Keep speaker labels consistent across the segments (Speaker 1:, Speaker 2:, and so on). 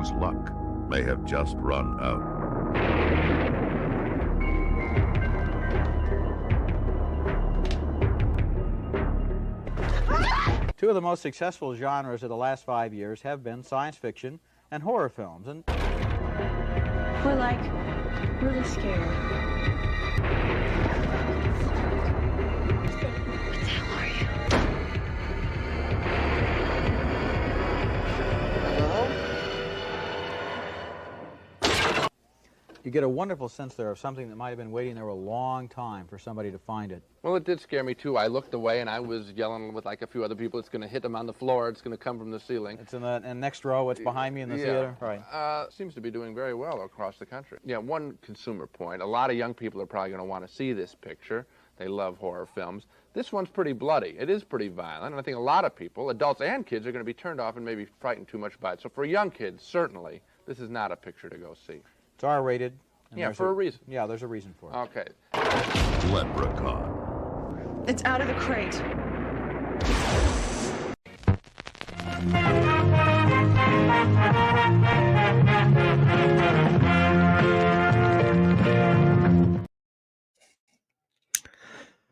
Speaker 1: whose luck may have just run out.
Speaker 2: Two of the most successful genres of the last 5 years have been science fiction and horror films. And
Speaker 3: we're like really scared. What the hell are you?
Speaker 2: you get a wonderful sense there of something that might have been waiting there a long time for somebody to find it.
Speaker 4: Well, it did scare me, too. I looked away, and I was yelling with, like, a few other people, it's going to hit them on the floor, it's going to come from the ceiling.
Speaker 2: It's in the next row, it's behind me in the theater? Right.
Speaker 4: Seems to be doing very well across the country. Yeah, one consumer point. A lot of young people are probably going to want to see this picture. They love horror films. This one's pretty bloody. It is pretty violent, and I think a lot of people, adults and kids, are going to be turned off and maybe frightened too much by it. So for young kids, certainly, this is not a picture to go see.
Speaker 2: It's R-rated.
Speaker 4: Yeah, for a reason.
Speaker 2: Yeah, there's a reason for it.
Speaker 4: Okay.
Speaker 1: Leprechaun.
Speaker 3: It's out of the crate.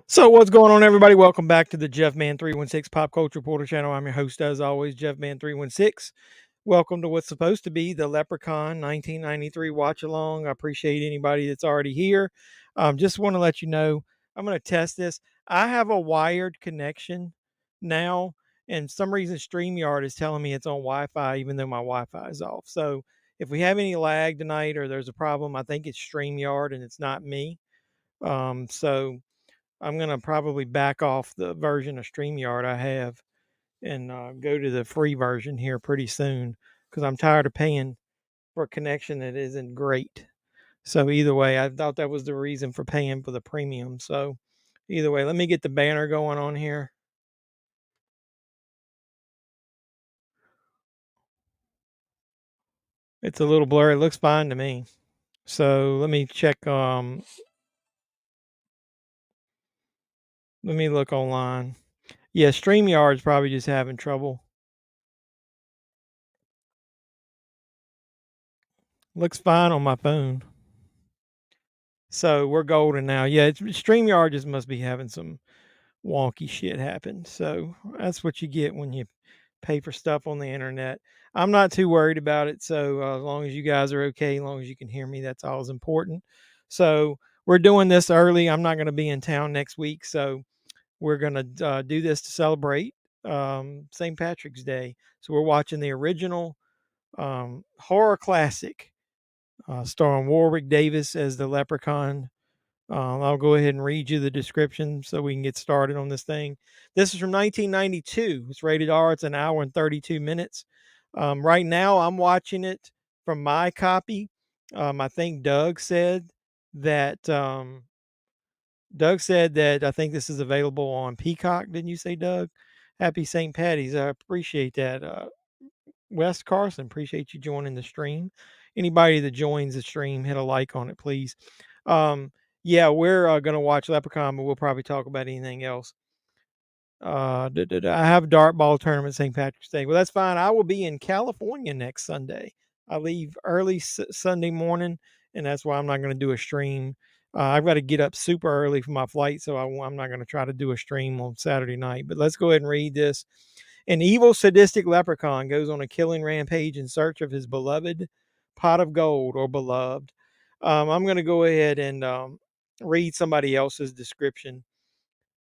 Speaker 5: So what's going on, everybody? Welcome back to the JEFFMan316 Pop Culture Reporter channel. I'm your host, as always, JEFFMan316. Welcome to what's supposed to be the LEPRECHAUN 1993 watch along. I appreciate anybody that's already here. Just want to let you know, I'm going to test this. I have a wired connection now, and for some reason StreamYard is telling me it's on Wi-Fi, even though my Wi-Fi is off. So if we have any lag tonight or there's a problem, I think it's StreamYard and it's not me. So I'm going to probably back off the version of StreamYard I have and go to the free version here pretty soon, because I'm tired of paying for a connection that isn't great. So either way, I thought that was the reason for paying for the premium. So either way, let me get the banner going on here. It's a little blurry. It looks fine to me. So let me check. Let me look online. Yeah, StreamYard's probably just having trouble. Looks fine on my phone. So we're golden now. Yeah, StreamYard just must be having some wonky shit happen. So that's what you get when you pay for stuff on the internet. I'm not too worried about it. So as long as you guys are okay, as long as you can hear me, that's all is important. So we're doing this early. I'm not going to be in town next week. So we're going to do this to celebrate St. Patrick's Day. So we're watching the original horror classic starring Warwick Davis as the Leprechaun. I'll go ahead and read you the description so we can get started on this thing. This is from 1992. It's rated R. It's an hour and 32 minutes. Right now, I'm watching it from my copy. I think Doug said that. I think this is available on Peacock. Didn't you say, Doug? Happy St. Patty's. I appreciate that. Wes Carson, appreciate you joining the stream. Anybody that joins the stream, hit a like on it, please. Yeah, we're going to watch Leprechaun, but we'll probably talk about anything else. I have dart ball tournament St. Patrick's Day. Well, that's fine. I will be in California next Sunday. I leave early Sunday morning, and that's why I'm not going to do a stream. I've got to get up super early for my flight, so I'm not going to try to do a stream on Saturday night. But let's go ahead and read this. An evil, sadistic leprechaun goes on a killing rampage in search of his beloved pot of gold, or beloved. I'm going to go ahead and read somebody else's description.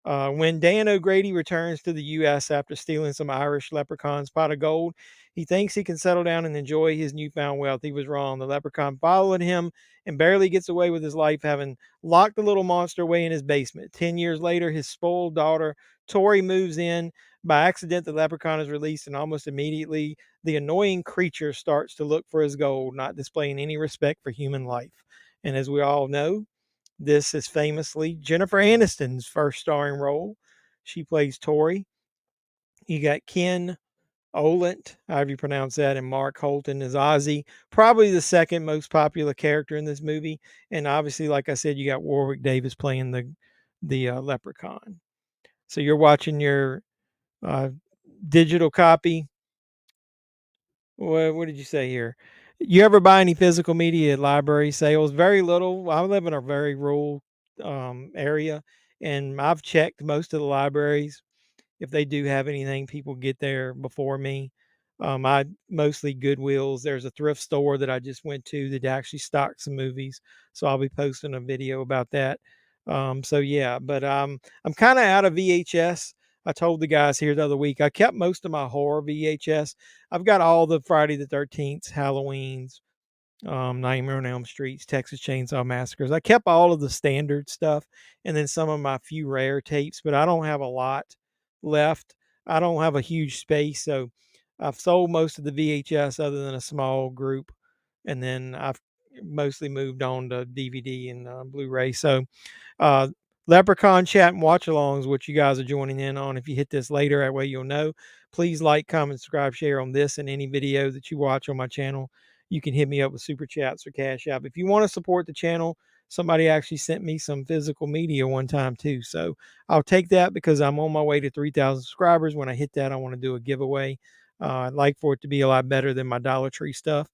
Speaker 5: When Dan O'Grady returns to the U.S. after stealing some Irish leprechaun's pot of gold, he thinks he can settle down and enjoy his newfound wealth. He was wrong. The leprechaun followed him and barely gets away with his life, having locked the little monster away in his basement. 10 years later, his spoiled daughter, Tori, moves in. By accident, the leprechaun is released, and almost immediately, the annoying creature starts to look for his gold, not displaying any respect for human life. And as we all know, this is famously Jennifer Aniston's first starring role. She plays Tori. You got Ken Olent, however you pronounce that, and Mark Holton as Ozzy. Probably the second most popular character in this movie. And obviously, like I said, you got Warwick Davis playing the leprechaun. So you're watching your digital copy. What did you say here? You ever buy any physical media at library sales? Very little. I live in a very rural area, and I've checked most of the libraries. If they do have anything, people get there before me. I mostly Goodwills. There's a thrift store that I just went to that actually stocks some movies, so I'll be posting a video about that. So yeah, but I'm kind of out of VHS. I told the guys here the other week I kept most of my horror VHS. I've got all the Friday the 13th, Halloween's, Nightmare on Elm Streets, Texas Chainsaw Massacres. I kept all of the standard stuff and then some of my few rare tapes, but I don't have a lot left. I don't have a huge space, so I've sold most of the VHS other than a small group, and then I've mostly moved on to DVD and Blu-ray. So uh, Leprechaun chat and watch alongs, what you guys are joining in on. If you hit this later, that way you'll know. Please like, comment, subscribe, share on this and any video that you watch on my channel. You can hit me up with super chats or cash app. If you want to support the channel, somebody actually sent me some physical media one time too. So I'll take that because I'm on my way to 3,000 subscribers. When I hit that, I want to do a giveaway. I'd like for it to be a lot better than my Dollar Tree stuff.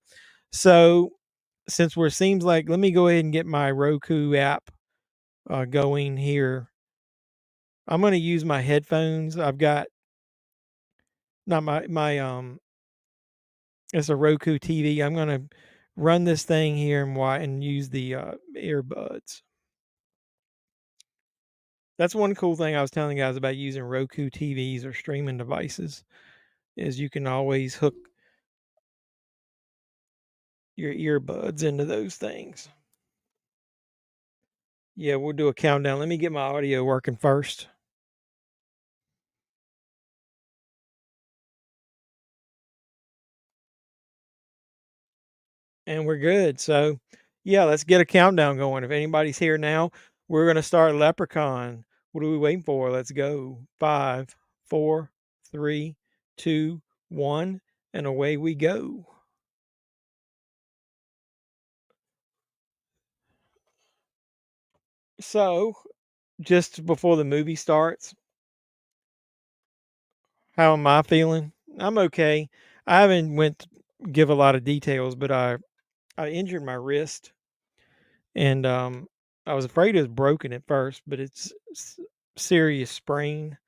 Speaker 5: So since we're seems like, let me go ahead and get my Roku app going here. I'm going to use my headphones. I've got not my it's a Roku TV. I'm going to run this thing here and use the earbuds. That's one cool thing I was telling guys about using Roku TVs or streaming devices is you can always hook your earbuds into those things. Yeah, we'll do a countdown. Let me get my audio working first. And we're good. So, yeah, let's get a countdown going. If anybody's here now, we're going to start Leprechaun. What are we waiting for? Let's go. 5, 4, 3, 2, 1, and away we go. So, just before the movie starts, how am I feeling? I'm okay. I haven't went to give a lot of details, but I injured my wrist, and I was afraid it was broken at first, but it's serious sprain.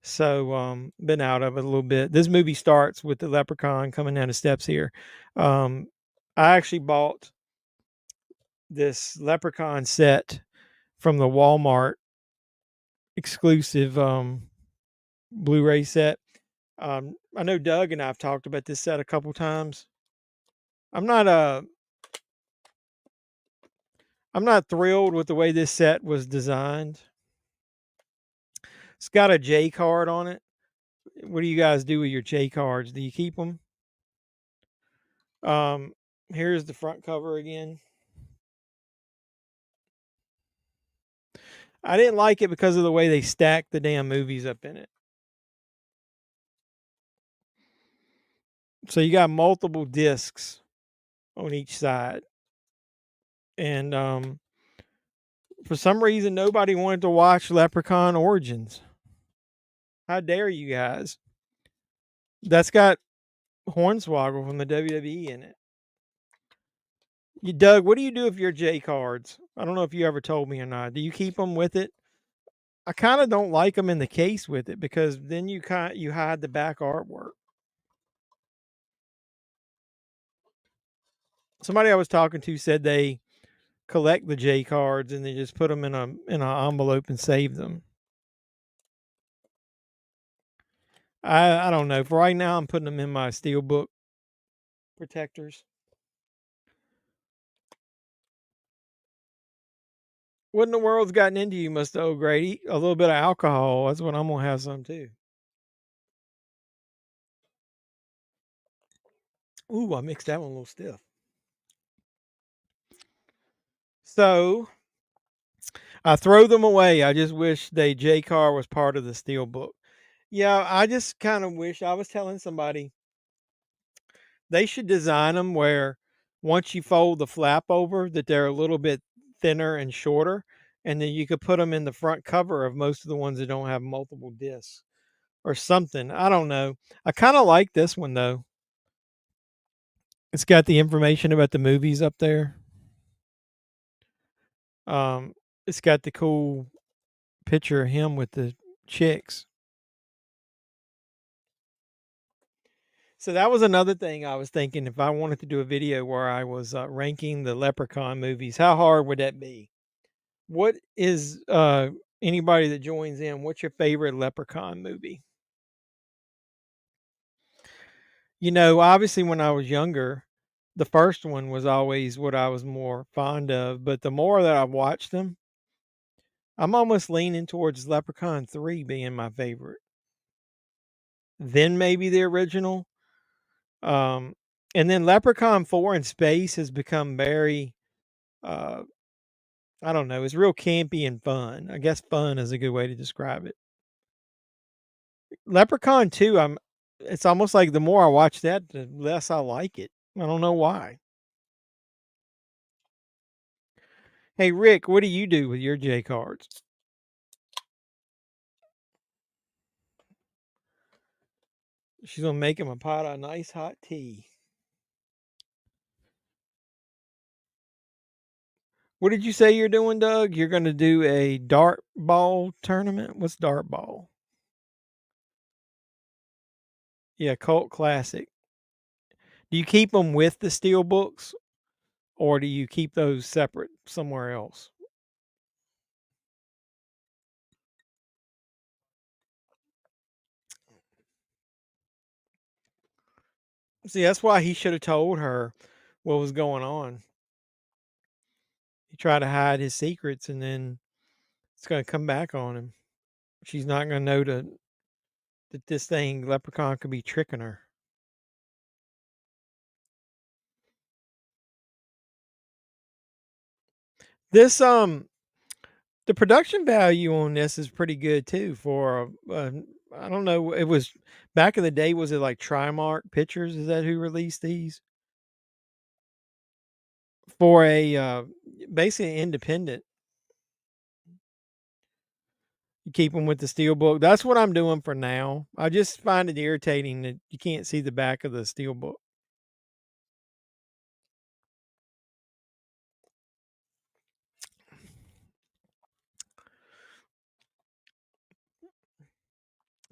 Speaker 5: So been out of it a little bit. This movie starts with the leprechaun coming down the steps here. I actually bought this leprechaun set from the Walmart exclusive Blu-ray set. I know Doug and I've talked about this set a couple times. I'm not I'm not thrilled with the way this set was designed. It's got a J card on it. What do you guys do with your J cards? Do you keep them? Here's the front cover again. I didn't like it because of the way they stacked the damn movies up in it. So you got multiple discs on each side. And for some reason, nobody wanted to watch Leprechaun Origins. How dare you guys? That's got Hornswoggle from the WWE in it. Doug, what do you do with your J cards? I don't know if you ever told me or not. Do you keep them with it? I kind of don't like them in the case with it because then you hide the back artwork. Somebody I was talking to said they collect the J cards and they just put them in an envelope and save them. I don't know. For right now, I'm putting them in my steelbook protectors. What in the world's gotten into you, Mr. O'Grady? A little bit of alcohol. That's what I'm gonna have some too. Ooh, I mixed that one a little stiff. So I throw them away. I just wish the J car was part of the steelbook. Yeah, I just kind of wish I was telling somebody they should design them where once you fold the flap over that they're a little bit thinner and shorter, and then you could put them in the front cover of most of the ones that don't have multiple discs or something. I don't know. I kind of like this one though. It's got the information about the movies up there. It's got the cool picture of him with the chicks. So that was another thing I was thinking. If I wanted to do a video where I was ranking the Leprechaun movies, how hard would that be? What is anybody that joins in? What's your favorite Leprechaun movie? You know, obviously, when I was younger, the first one was always what I was more fond of. But the more that I've watched them, I'm almost leaning towards Leprechaun 3 being my favorite. Then maybe the original. Um, and then Leprechaun 4 in space has become very, uh, I don't know, it's real campy and fun. I guess fun is a good way to describe it. Leprechaun 2, it's almost like the more I watch that, the less I like it. I don't know why. Hey Rick, what do you do with your J cards? She's gonna make him a pot of nice hot tea. What did you say you're doing, Doug? You're gonna do a dart ball tournament? What's dart ball? Yeah, cult classic. Do you keep them with the steel books, or do you keep those separate somewhere else? See, that's why he should have told her what was going on. He tried to hide his secrets, and then it's going to come back on him. She's not going to know that this thing, Leprechaun, could be tricking her. This, the production value on this is pretty good too. For, I don't know, it was back in the day, was it like Trimark Pictures? Is that who released these? For a, basically independent. You keep them with the steel book. That's what I'm doing for now. I just find it irritating that you can't see the back of the steel book.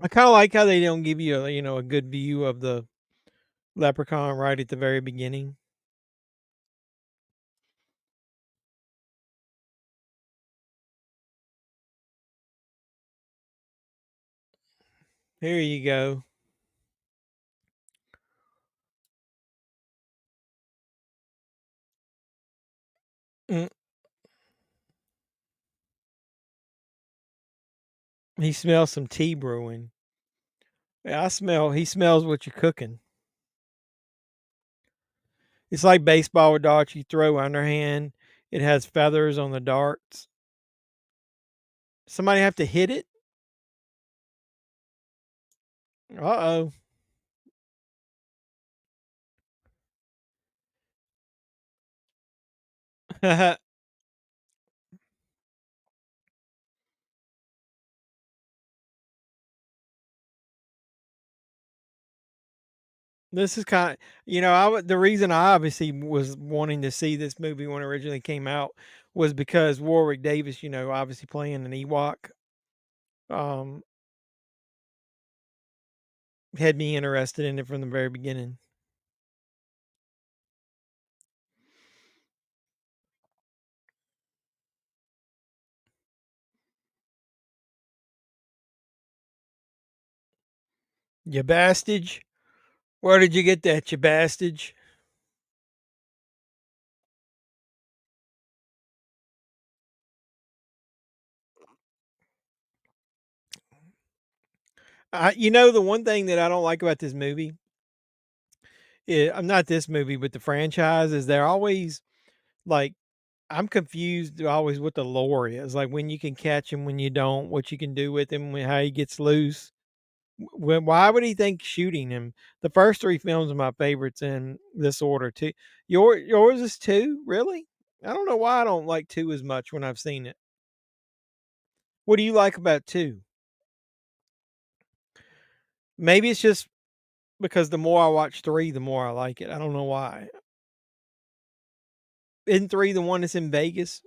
Speaker 5: I kind of like how they don't give you a good view of the leprechaun right at the very beginning. Here you go. Mm. He smells some tea brewing. Yeah, he smells what you're cooking. It's like baseball with darts. You throw underhand. It has feathers on the darts. Somebody have to hit it. Uh-oh. This is kind of, the reason I obviously was wanting to see this movie when it originally came out was because Warwick Davis, obviously playing an Ewok, um, had me interested in it from the very beginning. You bastage. Where did you get that, you bastage? The one thing that I don't like about this movie, I'm not this movie, but the franchise is they're always like, I'm confused always what the lore is, like when you can catch him, when you don't, what you can do with him, how he gets loose. Why would he think shooting him? The first three films are my favorites in this order too. Yours is two, really? I don't know why I don't like two as much when I've seen it. What do you like about two? Maybe it's just because the more I watch 3, the more I like it. I don't know why. Isn't 3 the one that's in Vegas?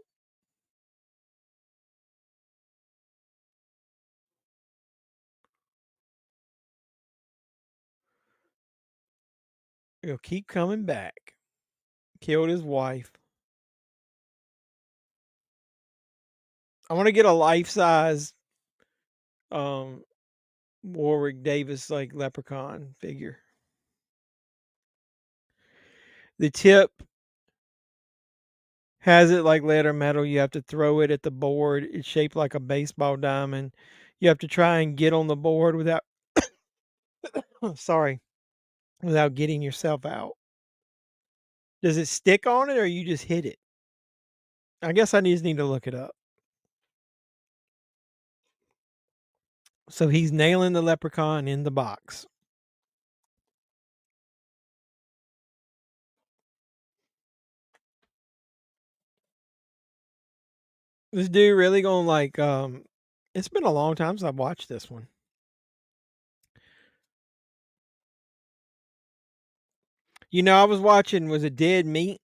Speaker 5: He'll keep coming back. Killed his wife. I want to get a life-size um Warwick Davis like leprechaun figure. The tip has it like lead or metal. You have to throw it at the board. It's shaped like a baseball diamond. You have to try and get on the board without sorry, without getting yourself out. Does it stick on it or you just hit it? I guess I just need to look it up. So he's nailing the leprechaun in the box. This dude really gonna like it's been a long time since I've watched this one. You know, I was watching was it Dead Meat?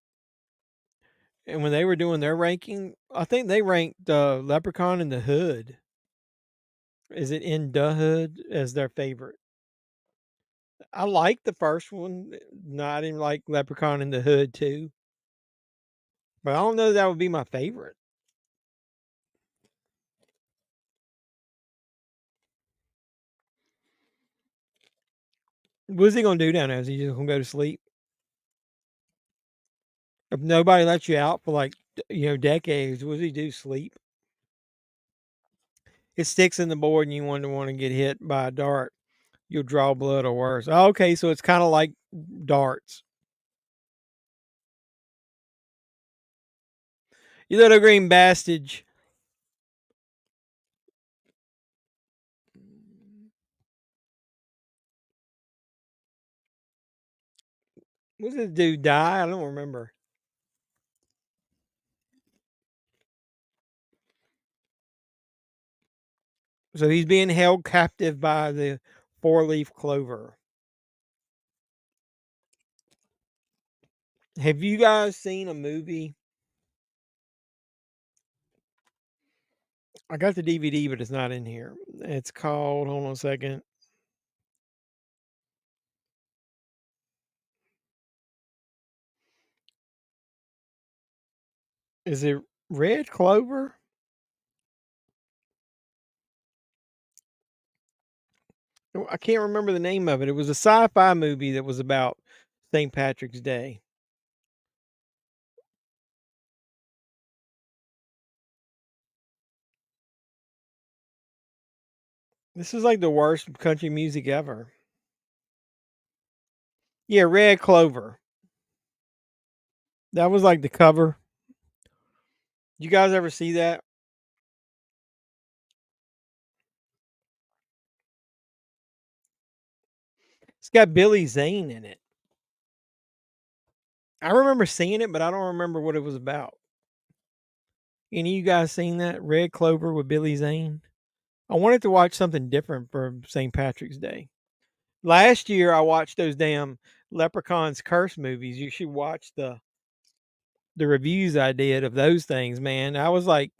Speaker 5: And when they were doing their ranking, I think they ranked Leprechaun in the Hood. Is it in the Hood as their favorite? I like the first one. No, I didn't like Leprechaun in the Hood too. But I don't know that would be my favorite. What's he gonna do down there? Is he just gonna go to sleep? If nobody lets you out for like decades, what does he do? Sleep? It sticks in the board and you want to get hit by a dart. You'll draw blood or worse. Oh, okay, so it's kind of like darts. You little green bastard. Was this dude die? I don't remember. So he's being held captive by the 4-leaf clover. Have you guys seen a movie? I got the DVD, but it's not in here. It's called, hold on a second. Is it Red Clover? I can't remember the name of it. It was a sci-fi movie that was about St. Patrick's Day. This is like the worst country music ever. Yeah, Red Clover. That was like the cover. You guys ever see that? It's got Billy Zane in it. I remember seeing it, but I don't remember what it was about. Any of you guys seen that? Red Clover with Billy Zane? I wanted to watch something different for St. Patrick's Day. Last year, I watched those damn Leprechaun's Curse movies. You should watch the reviews I did of those things, man. I was like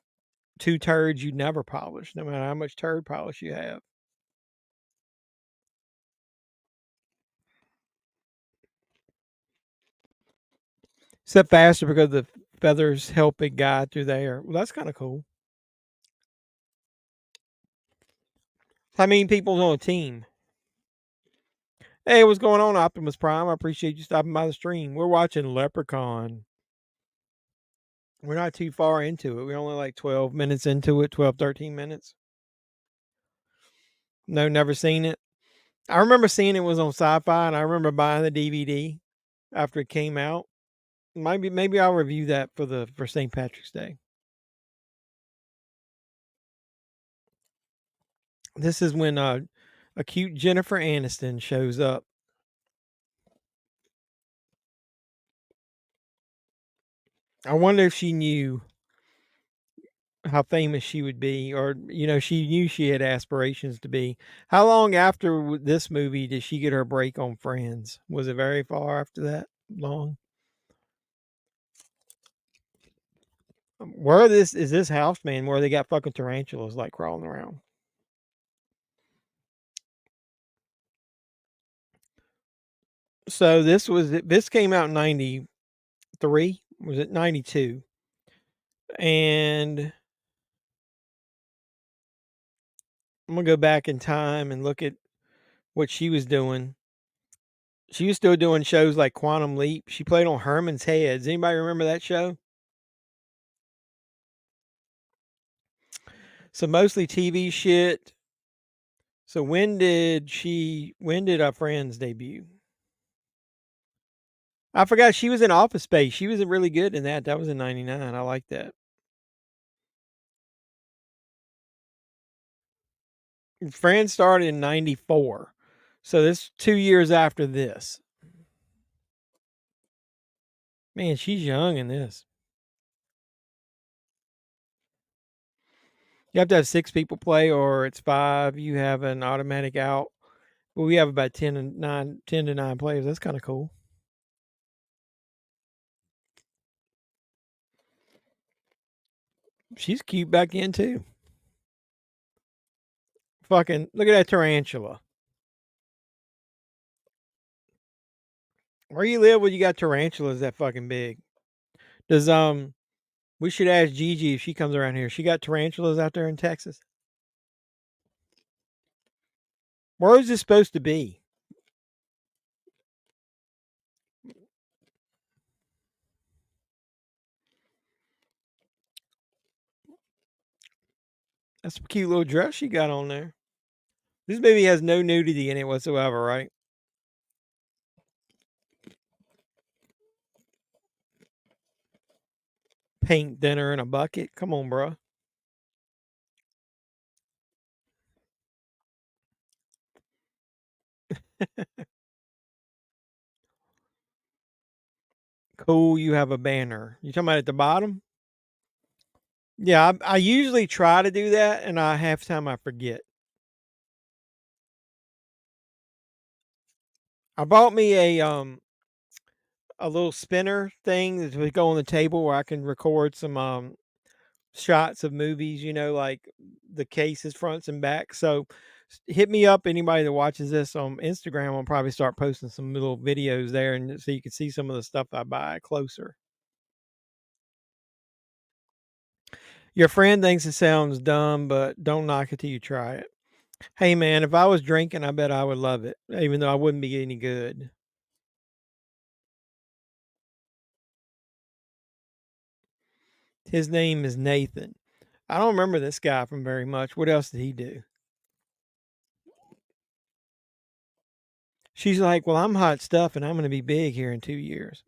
Speaker 5: 2 turds you'd never polish, no matter how much turd polish you have. Except faster because the feathers help it guide through the air. Well, that's kind of cool. How many people's on a team? Hey, what's going on, Optimus Prime? I appreciate you stopping by the stream. We're watching Leprechaun. We're not too far into it. We're only like 12 minutes into it, 12, 13 minutes. No, never seen it. I remember seeing it was on Sci-Fi, and I remember buying the DVD after it came out. Maybe I'll review that for St. Patrick's Day. This is when a cute Jennifer Aniston shows up. I wonder if she knew how famous she would be, or she knew she had aspirations to be. How long after this movie did she get her break on Friends? Was it very far after that? Long? Where this is this house, man, where they got fucking tarantulas like crawling around. So this came out in 93. Was it 92? And I'm gonna go back in time and look at what she was doing. She was still doing shows like Quantum Leap. She played on Herman's Heads. Anybody remember that show? So mostly TV shit. So when did our Friends debut? I forgot she was in Office Space. She was really good in that. That was in 99. I like that. Friends started in 94. So this 2 years after this. Man, she's young in this. You have to have 6 people play, or it's 5. You have an automatic out. But we have about 10 to 9 players. That's kind of cool. She's cute back in too. Fucking look at that tarantula. Where you live where you got tarantulas that fucking big? Does we should ask Gigi if she comes around here. She got tarantulas out there in Texas. Where is this supposed to be? That's a cute little dress she got on there. This baby has no nudity in it whatsoever, right? Paint dinner in a bucket. Come on, bro. Cool, you have a banner. You talking about at the bottom? Yeah, I usually try to do that, and half time I forget. I bought me a little spinner thing that would go on the table where I can record some shots of movies, like the cases fronts and backs. So hit me up, anybody that watches this on Instagram. I'll probably start posting some little videos there, and so you can see some of the stuff I buy closer. Your friend thinks it sounds dumb, but don't knock it till you try it. Hey man, if I was drinking, I bet I would love it, even though I wouldn't be any good. His name is Nathan. I don't remember this guy from very much. What else did he do? She's like, well, I'm hot stuff and I'm going to be big here in 2 years.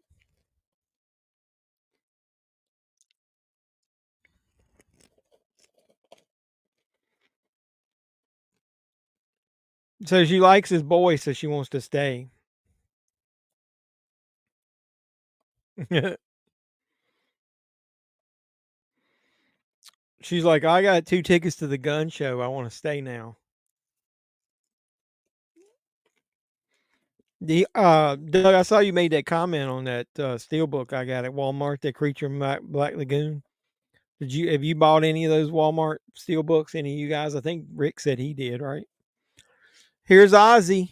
Speaker 5: So she likes his voice, so she wants to stay. She's like, I got 2 tickets to the gun show. I want to stay now. Doug, I saw you made that comment on that steelbook I got at Walmart, that Creature Black Lagoon. Have you bought any of those Walmart steelbooks? Any of you guys? I think Rick said he did, right? Here's Ozzy.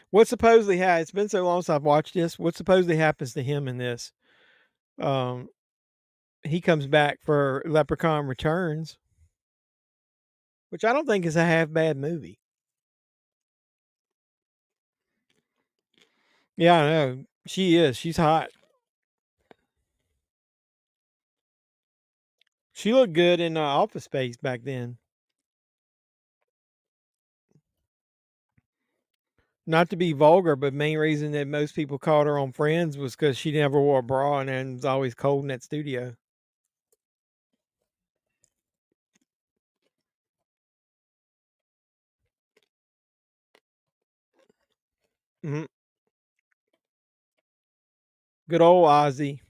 Speaker 5: What supposedly it's been so long since I've watched this. What supposedly happens to him in this? Um, he comes back for Leprechaun Returns, which I don't think is a half bad movie. Yeah, I know. She is. She's hot. She looked good in Office Space back then. Not to be vulgar, but main reason that most people called her on Friends was because she never wore a bra and it was always cold in that studio. Mhm. Good old Ozzy.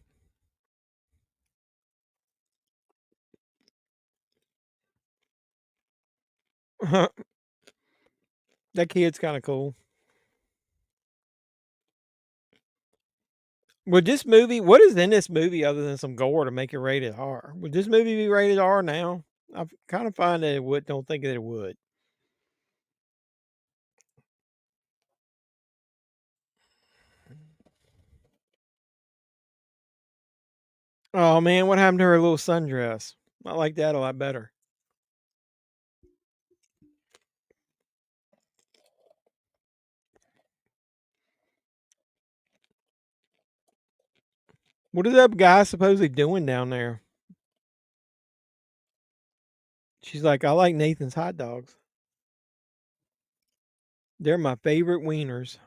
Speaker 5: That kid's kind of cool. Would this movie, what is in this movie other than some gore to make it rated R? Would this movie be rated R now? I kind of find that it would, don't think that it would. Oh man, what happened to her little sundress? I like that a lot better. What is that guy supposedly doing down there? She's like, I like Nathan's hot dogs. They're my favorite wieners.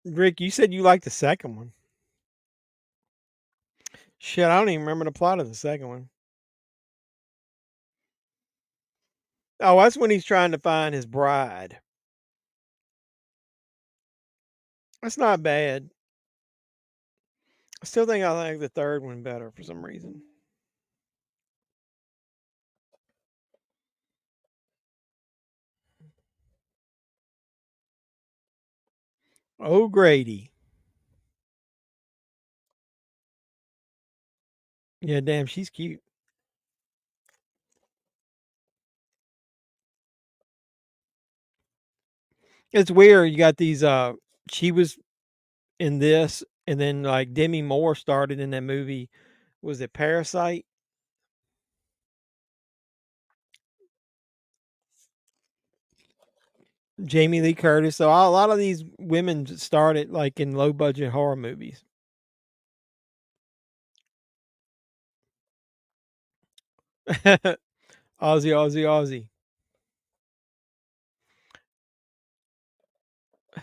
Speaker 5: Rick, you said you liked the second one. Shit, I don't even remember the plot of the second one. Oh, that's when he's trying to find his bride. That's not bad. I still think I like the third one better for some reason. Oh, Grady. Yeah, damn, she's cute. It's weird. You got these she was in this, and then like Demi Moore started in that movie. Was it Parasite? Jamie Lee Curtis. So a lot of these women started like in low budget horror movies. Aussie, Aussie, Aussie.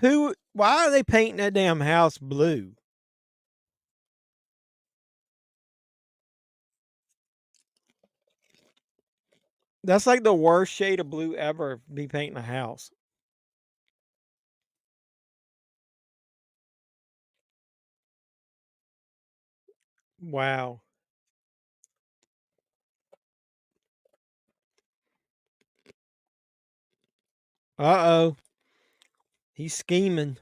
Speaker 5: Who? Why are they painting that damn house blue? That's like the worst shade of blue ever. Be painting a house. Wow. Uh oh. He's scheming.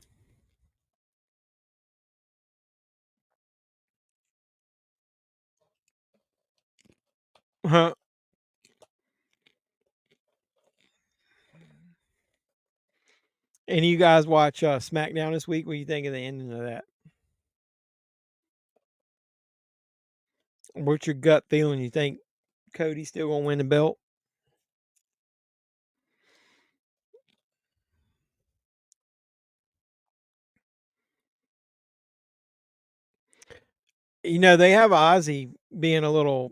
Speaker 5: Huh. And you guys watch SmackDown this week? What do you think of the ending of that? What's your gut feeling? You think Cody's still gonna win the belt? You know, they have Ozzy being a little,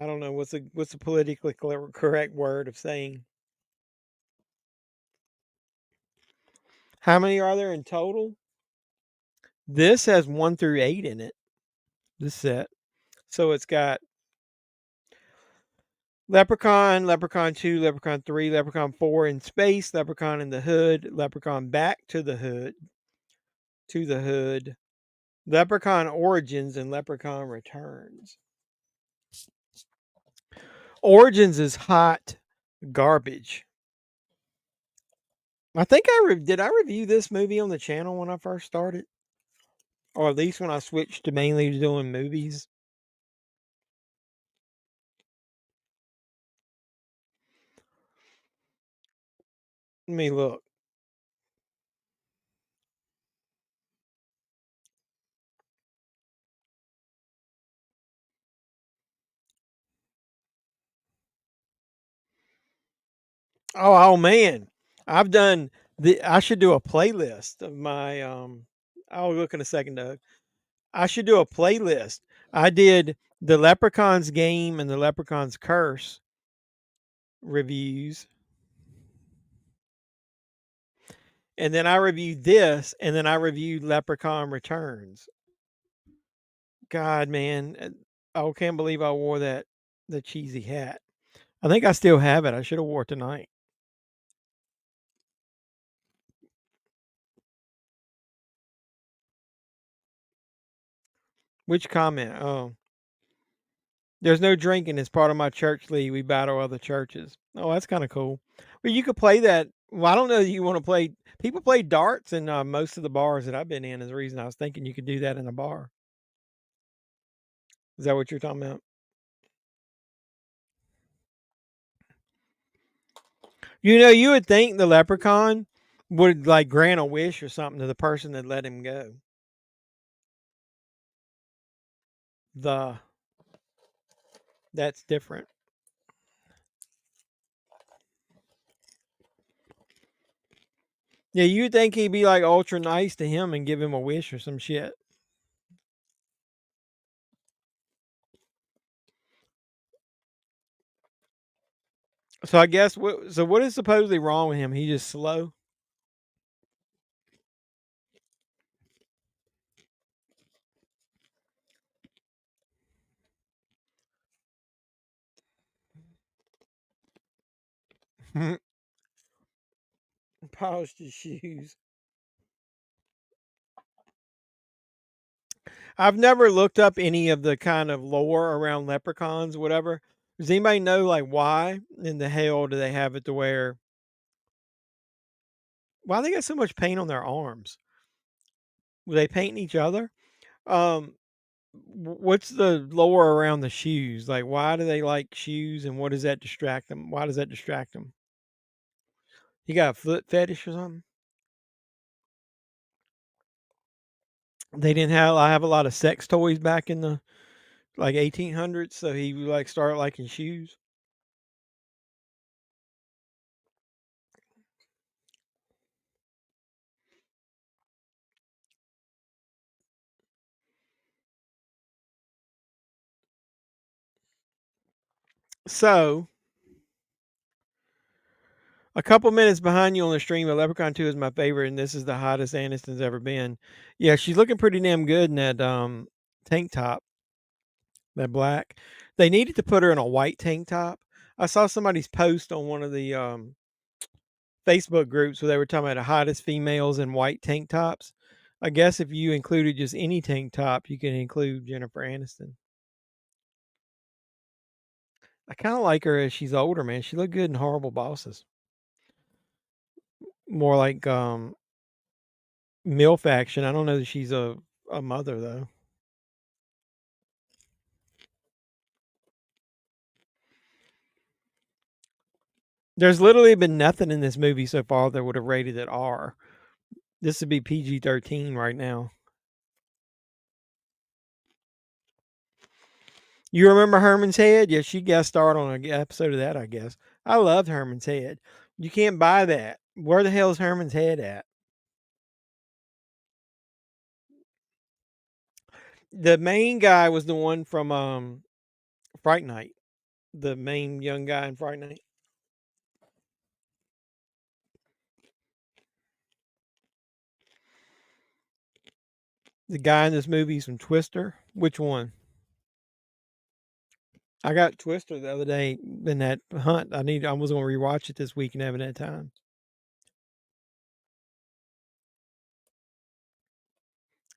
Speaker 5: I don't know, what's the politically correct word of saying. How many are there in total? This has 1 through 8 in it. This set. So it's got Leprechaun, Leprechaun 2, Leprechaun 3, Leprechaun 4 in space, Leprechaun in the hood, Leprechaun back to the hood, Leprechaun Origins, and Leprechaun Returns. Origins is hot garbage. I think did I review this movie on the channel when I first started? Or at least when I switched to mainly doing movies. Let me look. Oh man. I've done I should do a playlist of my I'll look in a second, Doug. I should do a playlist. I did the Leprechaun's Game and the Leprechaun's Curse reviews. And then I reviewed this, and then I reviewed Leprechaun Returns. God, man, I can't believe I wore the cheesy hat. I think I still have it. I should have wore it tonight. Which comment? Oh, there's no drinking. It's part of my church league. We battle other churches. Oh, that's kind of cool. But you could play that. Well, I don't know that you want to play. People play darts in most of the bars that I've been in. Is the reason I was thinking you could do that in a bar. Is that what you're talking about? You would think the leprechaun would like grant a wish or something to the person that let him go. The That's different. Yeah, you'd think he'd be like ultra nice to him and give him a wish or some shit. So I guess what is supposedly wrong with him? He just slow. Polished his shoes. I've never looked up any of the kind of lore around leprechauns, whatever. Does anybody know like why in the hell do they have it to where why they got so much paint on their arms? Were they painting each other? Um, what's the lore around the shoes? Like, why do they like shoes, and what does that distract them? Why does that distract them? You got a foot fetish or something? They didn't have. I have a lot of sex toys back in the like 1800s, so he like started liking shoes. So a couple minutes behind you on the stream, but Leprechaun 2 is my favorite, and this is the hottest Aniston's ever been. Yeah, she's looking pretty damn good in that tank top, that black. They needed to put her in a white tank top. I saw somebody's post on one of the Facebook groups where they were talking about the hottest females in white tank tops. I guess if you included just any tank top, you can include Jennifer Aniston. I kind of like her as she's older, man. She looked good in Horrible Bosses. More like MILF action. I don't know that she's a mother though. There's literally been nothing in this movie so far that would have rated it R. This would be PG-13 right now. You remember Herman's Head? Yeah, she guest starred on an episode of that, I guess. I loved Herman's Head. You can't buy that. Where the hell is Herman's Head at? The main guy was the one from Fright Night. The main young guy in Fright Night. The guy in this movie is from Twister. Which one? I got Twister the other day in that hunt. I was gonna rewatch it this week and haven't had time.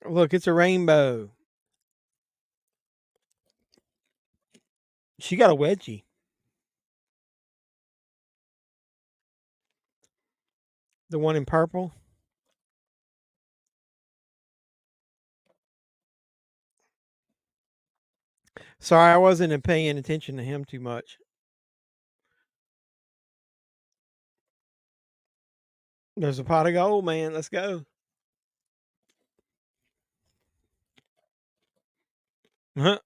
Speaker 5: Look, it's a rainbow. She got a wedgie. The one in purple. Sorry, I wasn't paying attention to him too much. There's a pot of gold, man. Let's go. Huh?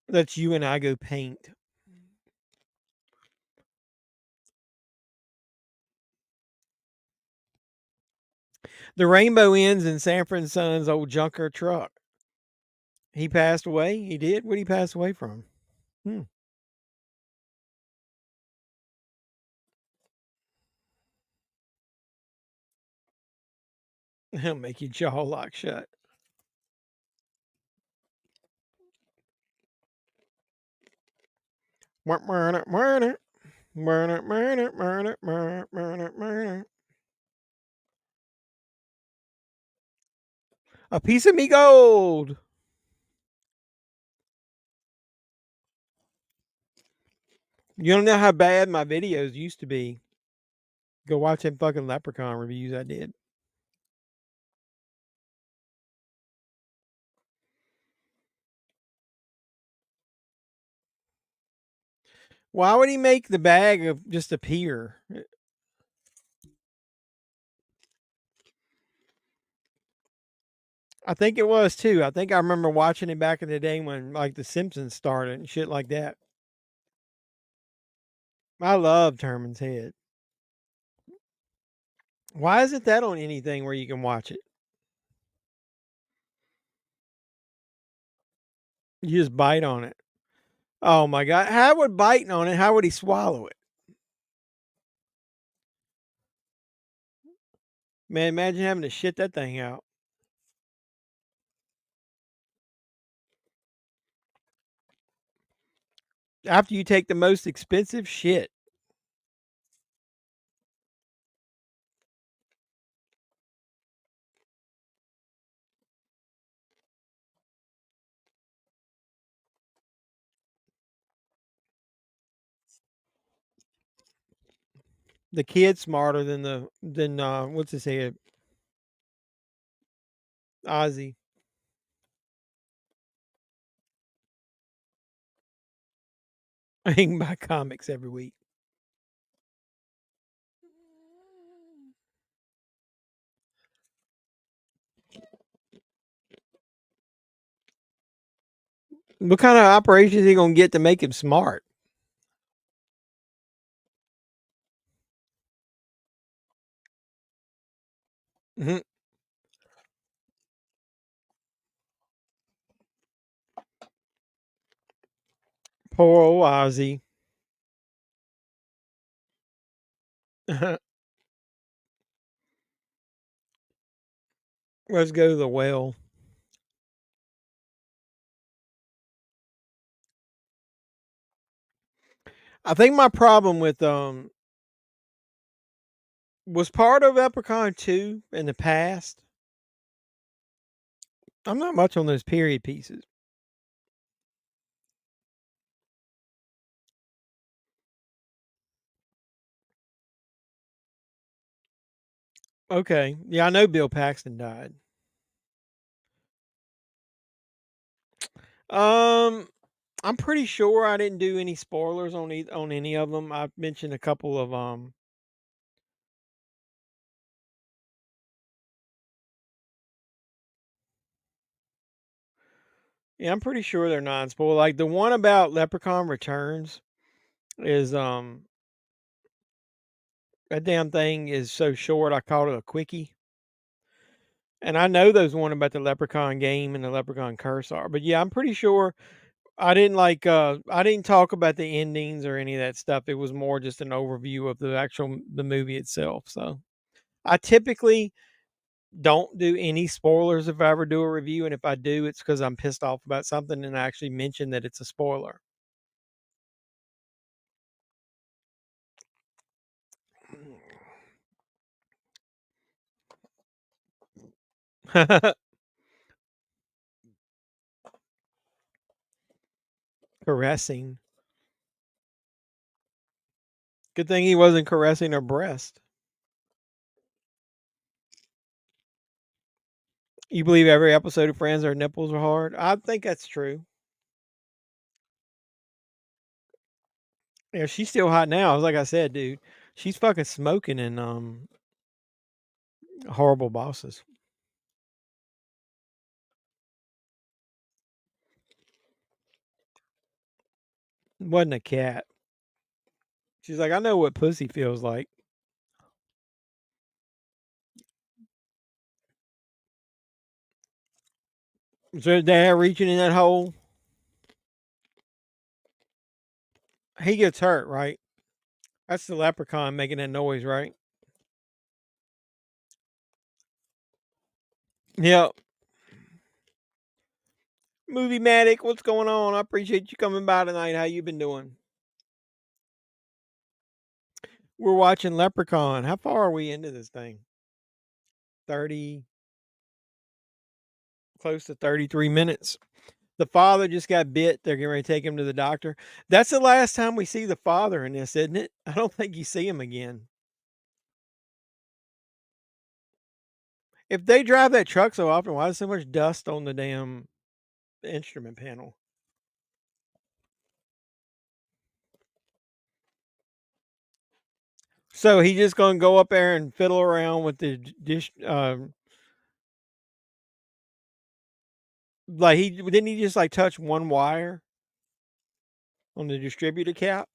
Speaker 5: That's you and I go paint. The rainbow ends in Sanford & Son's old junker truck. He passed away. He did. What did he pass away from? Hmm. He'll make your jaw lock shut. A piece of me gold. You don't know how bad my videos used to be. Go watch them fucking Leprechaun reviews I did. Why would he make the bag of just appear? I think it was too. I think I remember watching it back in the day when like The Simpsons started and shit like that. I loved Herman's Head. Why isn't that on anything where you can watch it? You just bite on it. Oh my god. How would biting on it, how would he swallow it? Man, imagine having to shit that thing out. After you take the most expensive shit. The kid's smarter than what's his head? Ozzy. I can buy comics every week. What kind of operations is he gonna get to make him smart? Mhm. Poor old Ozzy. Let's go to the well. I think my problem with was part of Leprechaun 2 in the past. I'm not much on those period pieces. Okay. Yeah, I know Bill Paxton died. Um, I'm pretty sure I didn't do any spoilers on on any of them. I mentioned a couple of yeah, I'm pretty sure they're non-spoiler. Like the one about Leprechaun Returns is that damn thing is so short I called it a quickie. And I know those one about the Leprechaun game and the Leprechaun curse are, but yeah, I'm pretty sure I didn't talk about the endings or any of that stuff. It was more just an overview of the movie itself. So I typically don't do any spoilers if I ever do a review, and if I do, it's because I'm pissed off about something and I actually mention that it's a spoiler. Caressing. Good thing he wasn't caressing her breast. You believe every episode of Friends, her nipples are hard? I think that's true. Yeah, she's still hot now. Like I said, dude, she's fucking smoking in Horrible Bosses. Wasn't a cat. She's like, I know what pussy feels like. Is there dad reaching in that hole? He gets hurt, right? That's the leprechaun making that noise, right? Yep. Movie Matic, what's going on? I appreciate you coming by tonight. How you been doing? We're watching Leprechaun. How far are we into this thing? 30, close to 33 minutes. The father just got bit. They're getting ready to take him to the doctor. That's the last time we see the father in this, isn't it? I don't think you see him again. If they drive that truck so often, why is so much dust on the damn instrument panel? So he just gonna go up there and fiddle around with the dish. Like he didn't he just like touch one wire on the distributor cap?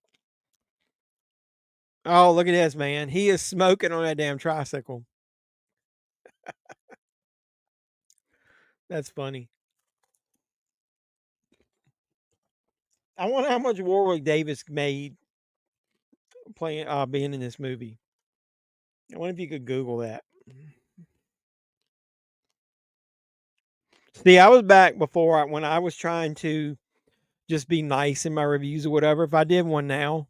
Speaker 5: Oh, look at this, man. He is smoking on that damn tricycle. That's funny. I wonder how much Warwick Davis made playing being in this movie. I wonder if you could Google that. See, I was back before when I was trying to just be nice in my reviews or whatever. If I did one now,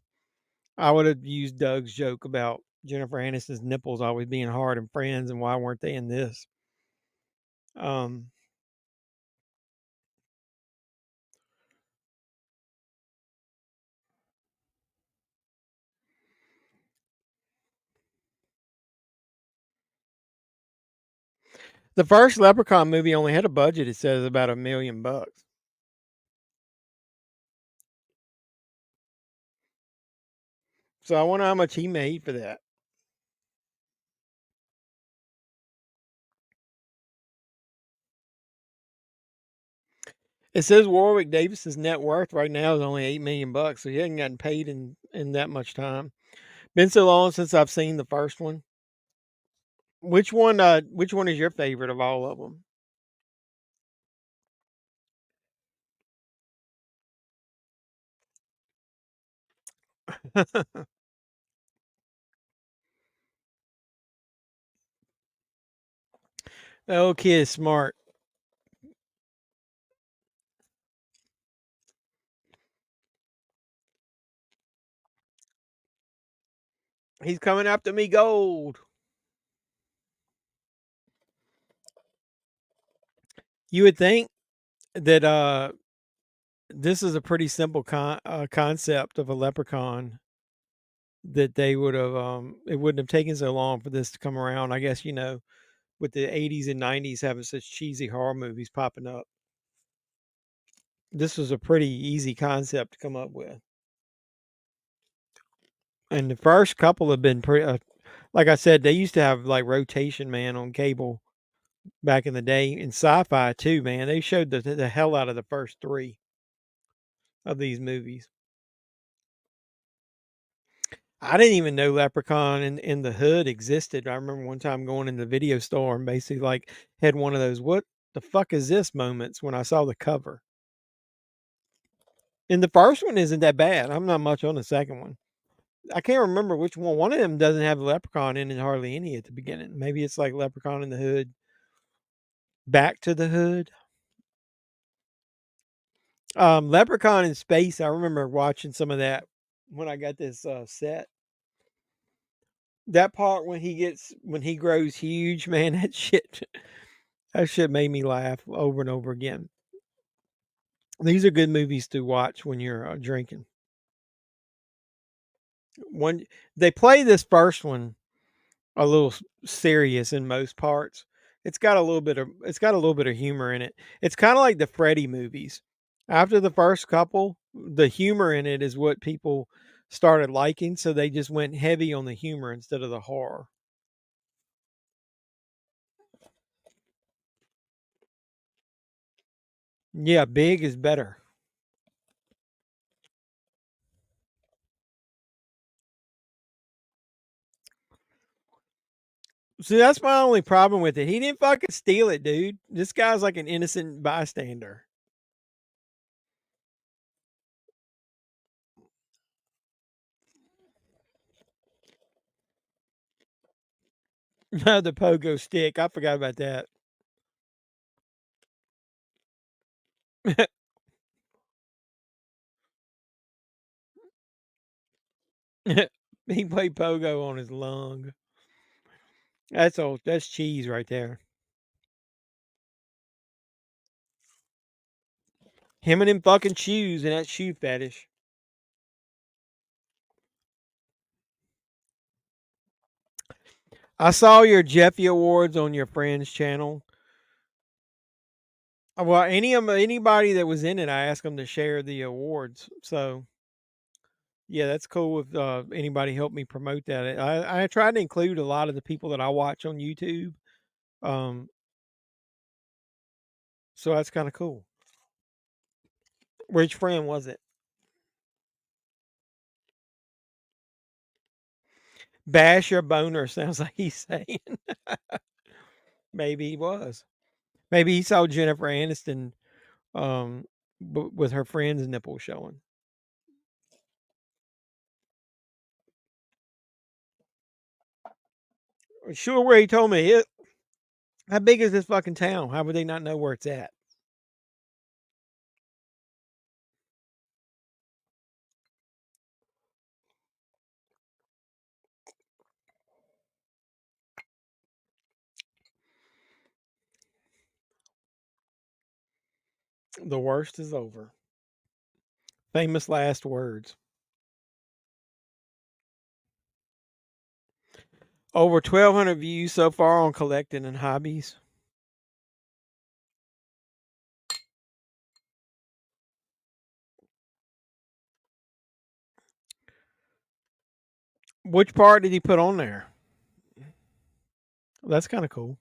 Speaker 5: I would have used Doug's joke about Jennifer Aniston's nipples always being hard and Friends, and why weren't they in this? Um, the first Leprechaun movie only had a budget. It says about $1 million. So I wonder how much he made for that. It says Warwick Davis's net worth right now is only $8 million, so he hasn't gotten paid in that much time. Been so long since I've seen the first one. Which one? Which one is your favorite of all of them? That old kid is smart. He's coming after me, gold. You would think that this is a pretty simple concept of a leprechaun, that they would have it wouldn't have taken so long for this to come around. I guess, with the 80s and 90s having such cheesy horror movies popping up, this was a pretty easy concept to come up with. And the first couple have been pretty like I said, they used to have like Rotation Man on cable back in the day, in Sci-Fi too, man. They showed the hell out of the first 3 of these movies. I didn't even know Leprechaun in the Hood existed. I remember one time going in the video store and basically like had one of those "what the fuck is this" moments when I saw the cover. And the first one isn't that bad. I'm not much on the second one. I can't remember which one. One of them doesn't have Leprechaun in it hardly any at the beginning. Maybe it's like Leprechaun in the Hood, Back to the Hood. Leprechaun in Space. I remember watching some of that when I got this set. That part when he grows huge, man, that shit made me laugh over and over again. These are good movies to watch when you're drinking. When they play this first one a little serious in most parts, it's got a little bit of humor in it. It's kind of like the Freddy movies. After the first couple, the humor in it is what people started liking, so they just went heavy on the humor instead of the horror. Yeah, big is better. See, that's my only problem with it. He didn't fucking steal it, dude. This guy's like an innocent bystander. The pogo stick. I forgot about that. He played pogo on his lung. That's old. That's cheese right there. Him and them fucking shoes and that shoe fetish. I saw your Jeffy Awards on your friend's channel. Well, anybody that was in it, I asked them to share the awards. So yeah, that's cool. If anybody helped me promote that, I tried to include a lot of the people that I watch on YouTube. Um, so that's kind of cool. Which friend was it? Bash or boner sounds like he's saying. Maybe he was. Maybe he saw Jennifer Aniston with her friend's nipple showing. Sure, where he told me it. How big is this fucking town? How would they not know where it's at? The worst is over. Famous last words. Over 1,200 views so far on collecting and hobbies. Which part did he put on there? That's kind of cool.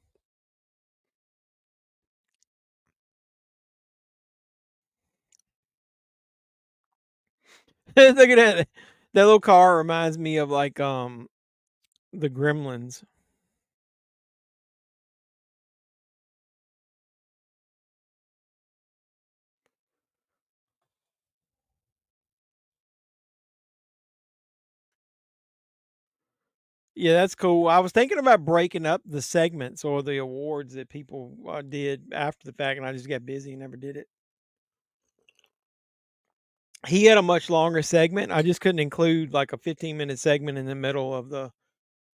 Speaker 5: Look at that. That little car reminds me of like the Gremlins. Yeah, that's cool. I was thinking about breaking up the segments or the awards that people did after the fact, and I just got busy and never did it. He had a much longer segment. I just couldn't include like a 15-minute segment in the middle of the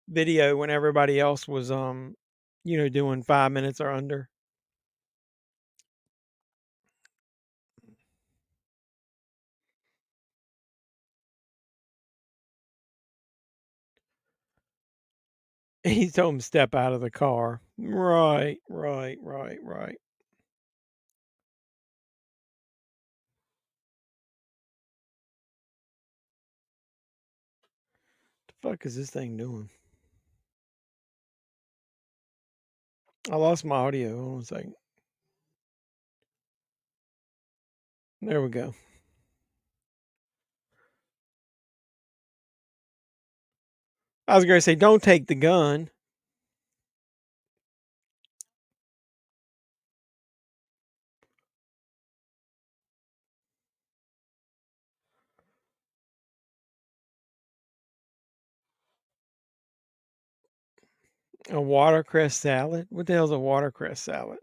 Speaker 5: video when everybody else was doing 5 minutes or under. He told him step out of the car. Right, right, right, right. The fuck is this thing doing? I lost my audio. Hold on a second. There we go. I was going to say, don't take the gun. A watercress salad? What the hell's a watercress salad?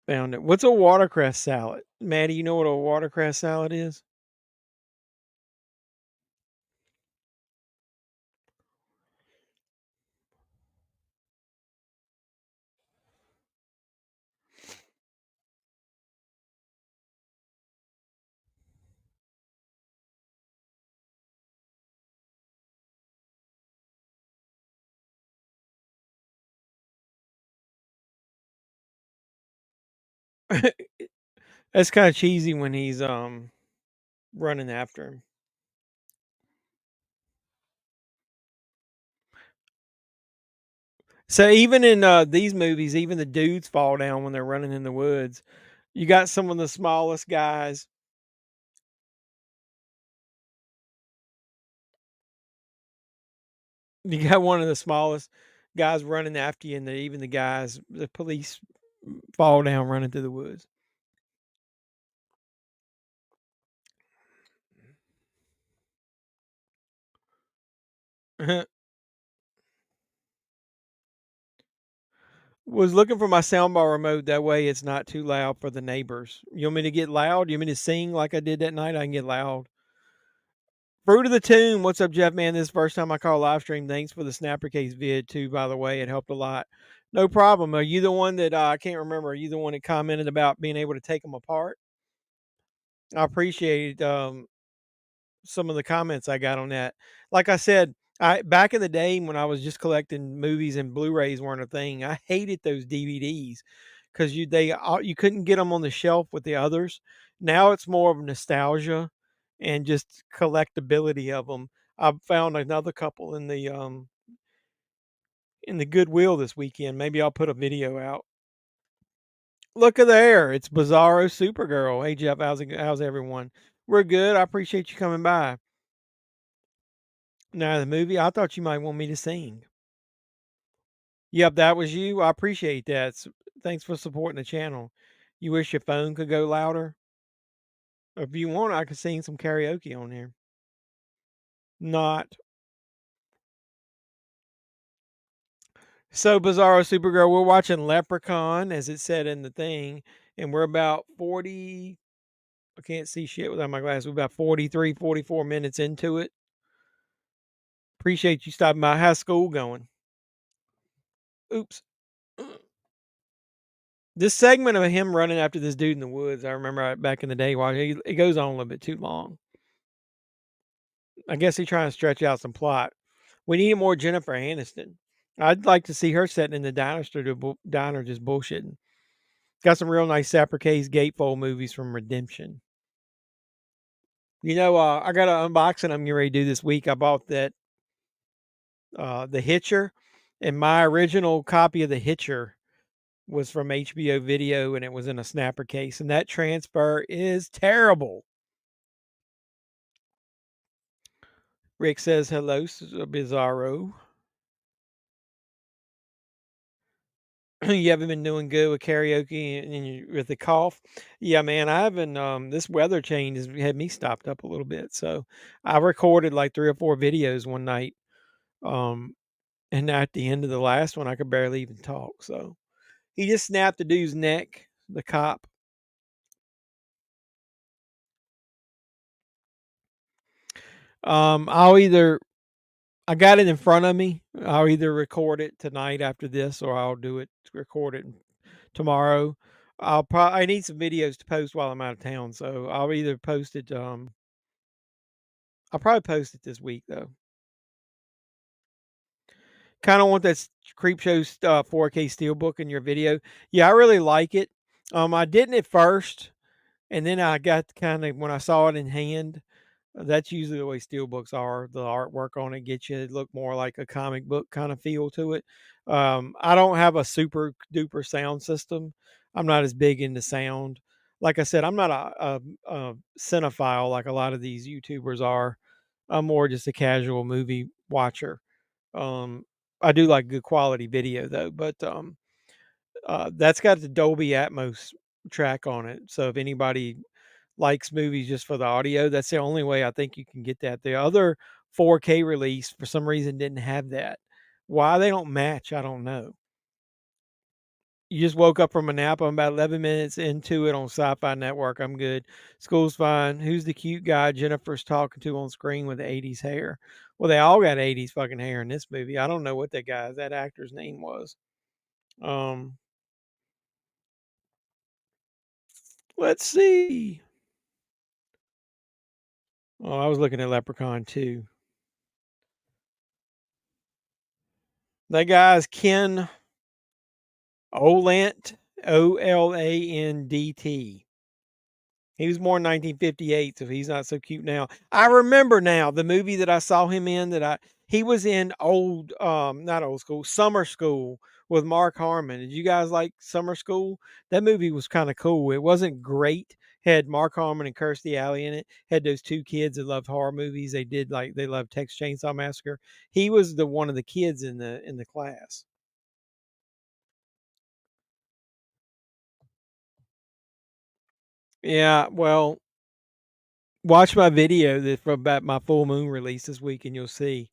Speaker 5: Found it. What's a watercress salad? Maddie, you know what a watercress salad is? That's kind of cheesy when he's running after him. So even in these movies, even the dudes fall down when they're running in the woods. You got some of the smallest guys. You got one of the smallest guys running after you, and even the police fall down running through the woods. Was looking for my soundbar remote. That way it's not too loud for the neighbors. You want me to get loud? You want me to sing like I did that night? I can get loud. Fruit of the Tomb. What's up, Jeff? Man, this is the first time I call live stream. Thanks for the snapper case vid too, by the way. It helped a lot. No problem. Are you the one that I can't remember? Are you the one that commented about being able to take them apart? I appreciate some of the comments I got on that. Like I said, I back in the day when I was just collecting movies and Blu-rays weren't a thing. I hated those DVDs because you couldn't get them on the shelf with the others. Now it's more of nostalgia and just collectability of them. I found another couple in the Goodwill this weekend. Maybe I'll put a video out. Look at there. It's Bizarro Supergirl. Hey Jeff, how's everyone? We're good. I appreciate you coming by. Now the movie, I thought you might want me to sing. Yep, that was you. I appreciate that. Thanks for supporting the channel. You wish your phone could go louder? If you want, I could sing some karaoke on here. Not. So Bizarro Supergirl, we're watching Leprechaun, as it said in the thing, and we're about 40, I can't see shit without my glasses. We're about 43, 44 minutes into it. Appreciate you stopping by. How's school going? Oops. This segment of him running after this dude in the woods, I remember back in the day watching. It goes on a little bit too long. I guess he's trying to stretch out some plot. We need more Jennifer Aniston. I'd like to see her sitting in the diner just bullshitting. Got some real nice Sapper Case Gatefold movies from Redemption. You know, I got an unboxing I'm getting ready to do this week. I bought that The Hitcher, and my original copy of The Hitcher was from HBO Video, and it was in a snapper case, and that transfer is terrible. Rick says hello, Bizarro. You haven't been doing good with karaoke and with the cough. Yeah, man, I haven't. This weather change has had me stopped up a little bit. So I recorded like 3 or 4 videos one night. And at the end of the last one, I could barely even talk. So he just snapped the dude's neck, the cop. I got it in front of me. I'll either record it tonight after this, or I'll record it tomorrow. I need some videos to post while I'm out of town, so I'll either post it. I'll probably post it this week though. Kind of want that Creepshow 4K Steelbook in your video. Yeah, I really like it. I didn't at first, and then I got kind of when I saw it in hand. That's usually the way steelbooks are. The artwork on it gets you to look more like a comic book kind of feel to it. I don't have a super duper sound system. I'm not as big into sound. Like I said, I'm not a cinephile like a lot of these YouTubers are. I'm more just a casual movie watcher. Um, I do like good quality video though, but that's got the Dolby Atmos track on it. So if anybody likes movies just for the audio, that's the only way I think you can get that. The other 4K release for some reason didn't have that. Why they don't match, I don't know. You just woke up from a nap. I'm about 11 minutes into it on Sci-Fi Network. I'm good. School's fine. Who's the cute guy Jennifer's talking to on screen with the 80s hair? Well, they all got 80s fucking hair in this movie. I don't know what that actor's name was. Let's see. Oh, I was looking at Leprechaun too. That guy's Ken Olant, Olandt. He was born in 1958, so he's not so cute now. I remember now the movie that I saw him in he was in not old school, Summer School with Mark Harmon. Did you guys like Summer School? That movie was kind of cool. It wasn't great. Had Mark Harmon and Kirstie Alley in it. Had those 2 kids that loved horror movies. They loved Texas Chainsaw Massacre. He was one of the kids in the class. Yeah, well, watch my video that from about my full moon release this week, and you'll see.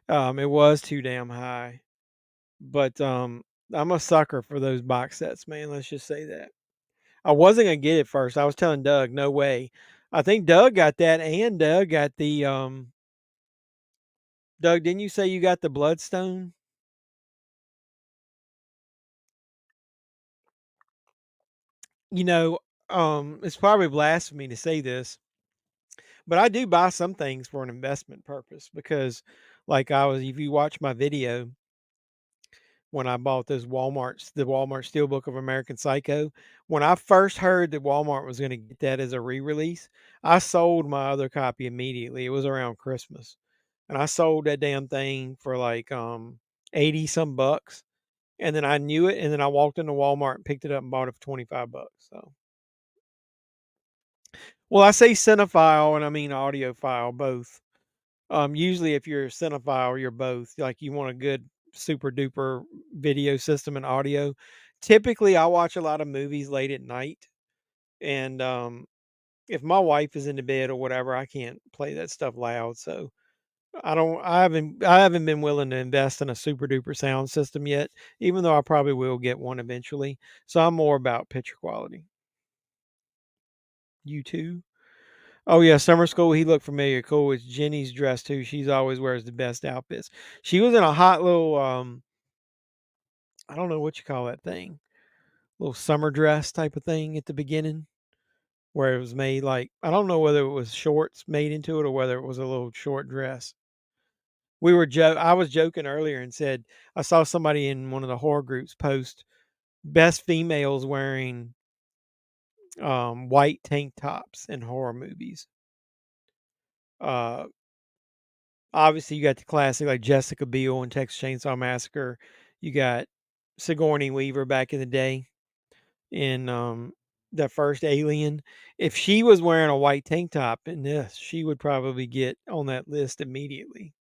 Speaker 5: It was too damn high, but I'm a sucker for those box sets, man. Let's just say that. I wasn't gonna get it first. I was telling Doug, no way. I think Doug got that, and Doug got the Doug, didn't you say you got the Bloodstone? You know, it's probably blasphemy to say this, but I do buy some things for an investment purpose because, like, if you watch my video when I bought the Walmart Steelbook of American Psycho, when I first heard that Walmart was going to get that as a re-release, I sold my other copy immediately. It was around Christmas, and I sold that damn thing for like 80 some bucks, and then I knew it, and then I walked into Walmart and picked it up and bought it for 25 bucks. So, well, I say cinephile and I mean audiophile both. Usually, if you're a cinephile, you're both. Like you want a good super duper video system and audio. Typically, I watch a lot of movies late at night, and if my wife is in the bed or whatever, I can't play that stuff loud. So I don't. I haven't been willing to invest in a super duper sound system yet, even though I probably will get one eventually. So I'm more about picture quality. You too? Oh yeah, summer school. He looked familiar. Cool. It's Jenny's dress too. She's always wears the best outfits. She was in a hot little I don't know what you call that thing. Little summer dress type of thing at the beginning where it was made like I don't know whether it was shorts made into it or whether it was a little short dress. I was joking earlier and said I saw somebody in one of the horror groups post best females wearing white tank tops in horror movies. Uh Obviously, you got the classic like Jessica Biel in Texas Chainsaw Massacre. You got Sigourney Weaver back in the day in the first Alien. If she was wearing a white tank top in this, she would probably get on that list immediately.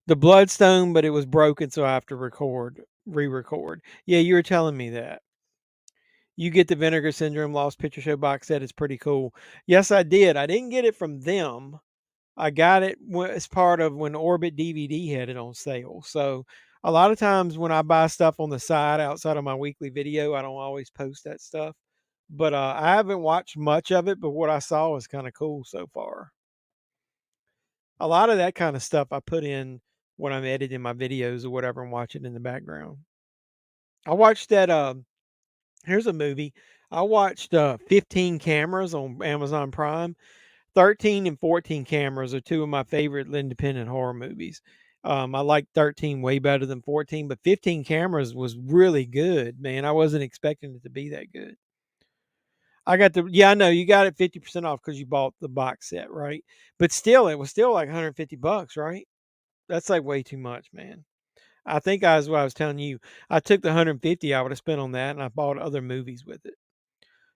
Speaker 5: The Bloodstone, but it was broken, so I have to re-record. Yeah, you were telling me that. You get the Vinegar Syndrome Lost Picture Show box set. It's pretty cool. Yes, I did. I didn't get it from them. I got it as part of when Orbit DVD had it on sale. So a lot of times when I buy stuff on the side outside of my weekly video, I don't always post that stuff. But I haven't watched much of it, but what I saw was kind of cool so far. A lot of that kind of stuff I put in when I'm editing my videos or whatever and watch it in the background. I watched that. Here's a movie. I watched 15 Cameras on Amazon Prime. 13 and 14 Cameras are two of my favorite independent horror movies. I like 13 way better than 14, but 15 Cameras was really good, man. I wasn't expecting it to be that good. Yeah, I know you got it 50% off because you bought the box set, right? But still, it was still like 150 bucks, right? That's like way too much, man. I think what I was telling you. I took the 150 I would have spent on that and I bought other movies with it.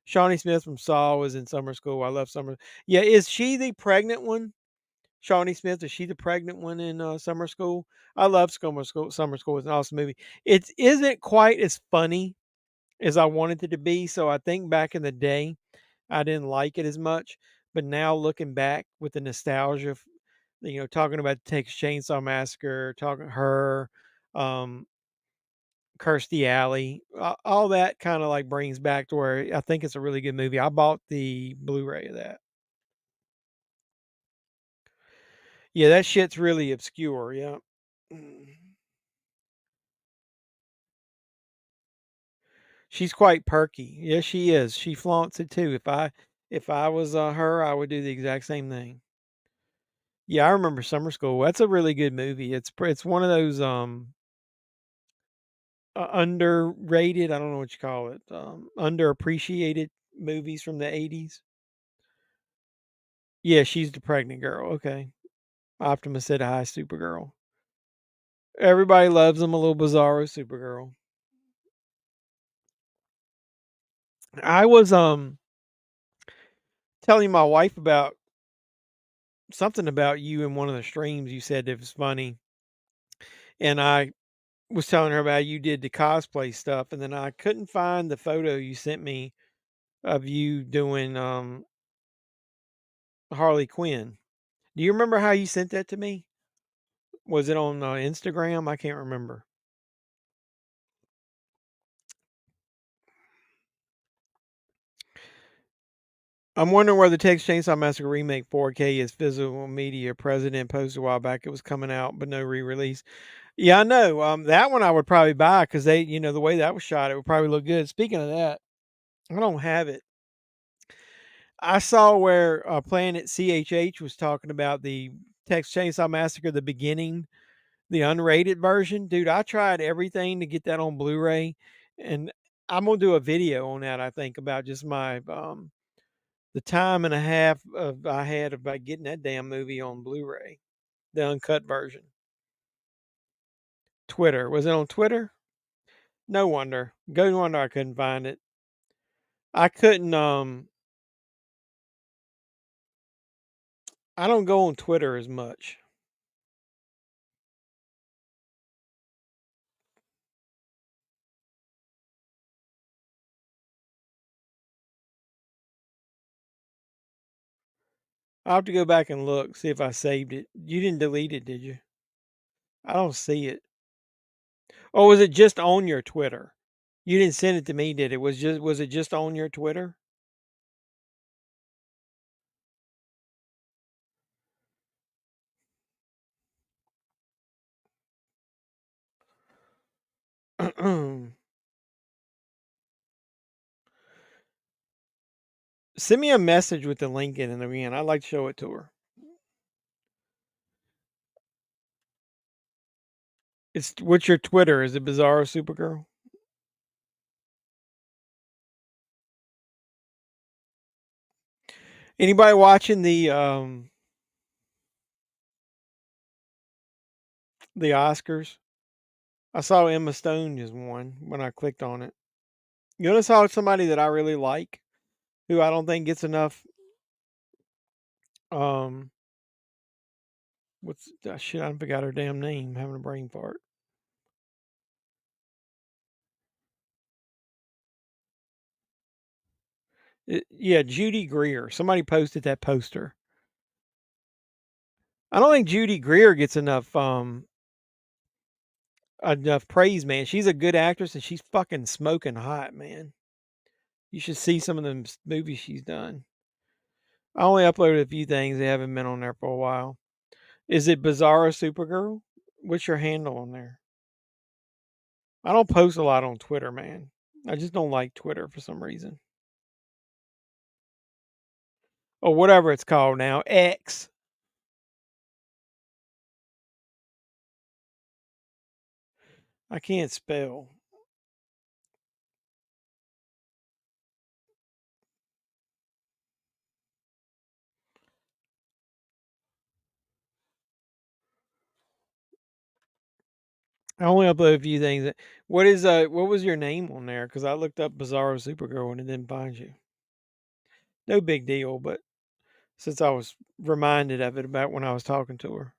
Speaker 5: Shawnee Smith from Saw was in summer school. I love summer. Yeah, is she the pregnant one? Shawnee Smith, is she the pregnant one in summer school? I love summer school. Summer school is an awesome movie. It isn't quite as funny as I wanted it to be. So I think back in the day, I didn't like it as much. But now looking back with the nostalgia, talking about the Texas Chainsaw Massacre, talking her, um, Kirstie Alley, all that kind of like brings back to where I think it's a really good movie. I bought the Blu-ray of that. Yeah, that shit's really obscure. Yeah. She's quite perky. Yes, she is. She flaunts it too. If I was her, I would do the exact same thing. Yeah, I remember Summer School. That's a really good movie. It's one of those underrated. I don't know what you call it. Underappreciated movies from the 80s. Yeah, she's the pregnant girl. Okay, Optimus said hi, Supergirl. Everybody loves them. A little bizarro Supergirl. I was telling my wife about something about you in one of the streams. You said it was funny, and I was telling her about you did the cosplay stuff, and then I couldn't find the photo you sent me of you doing Harley Quinn. Do you remember how you sent that to me? Was it on Instagram? I can't remember. I'm wondering where the Texas Chainsaw Massacre remake 4K is physical media. President posted a while back it was coming out, but no re-release. Yeah, I know. That one I would probably buy because they, the way that was shot, it would probably look good. Speaking of that, I don't have it. I saw where Planet CHH was talking about the Texas Chainsaw Massacre, the beginning, the unrated version. Dude, I tried everything to get that on Blu-ray, and I'm gonna do a video on that. I think about just my the time and a half of I had about getting that damn movie on Blu-ray, the uncut version. Twitter, was it on Twitter? No wonder. Go wonder I couldn't find it. I couldn't. I don't go on Twitter as much. I'll have to go back and look, see if I saved it. You didn't delete it, did you? I don't see it. Or was it just on your Twitter? You didn't send it to me, did it? Was it just on your Twitter? Send me a message with the link in it again. I'd like to show it to her. What's your Twitter? Is it Bizarro Supergirl? Anybody watching the Oscars? I saw Emma Stone just won when I clicked on it. You notice how somebody that I really like, who I don't think gets enough um what's shit, I forgot her damn name, having a brain fart. Yeah, Judy Greer. Somebody posted that poster. I don't think Judy Greer gets enough praise, man. She's a good actress and she's fucking smoking hot, man. You should see some of the movies she's done. I only uploaded a few things. They haven't been on there for a while. Is it Bizarro Supergirl? What's your handle on there? I don't post a lot on Twitter, man. I just don't like Twitter for some reason. Or whatever it's called now. X. I can't spell. I only upload a few things. What was your name on there? Because I looked up Bizarro Supergirl and it didn't find you. No big deal, but since I was reminded of it about when I was talking to her.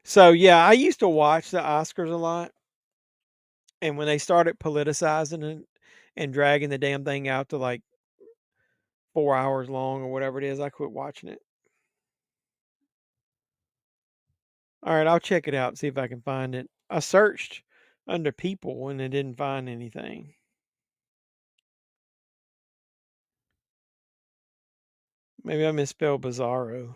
Speaker 5: So yeah, I used to watch the Oscars a lot, and when they started politicizing it and dragging the damn thing out to like 4 hours long or whatever it is, I quit watching it. All right, I'll check it out and see if I can find it. I searched under people and it didn't find anything. Maybe I misspelled Bizarro.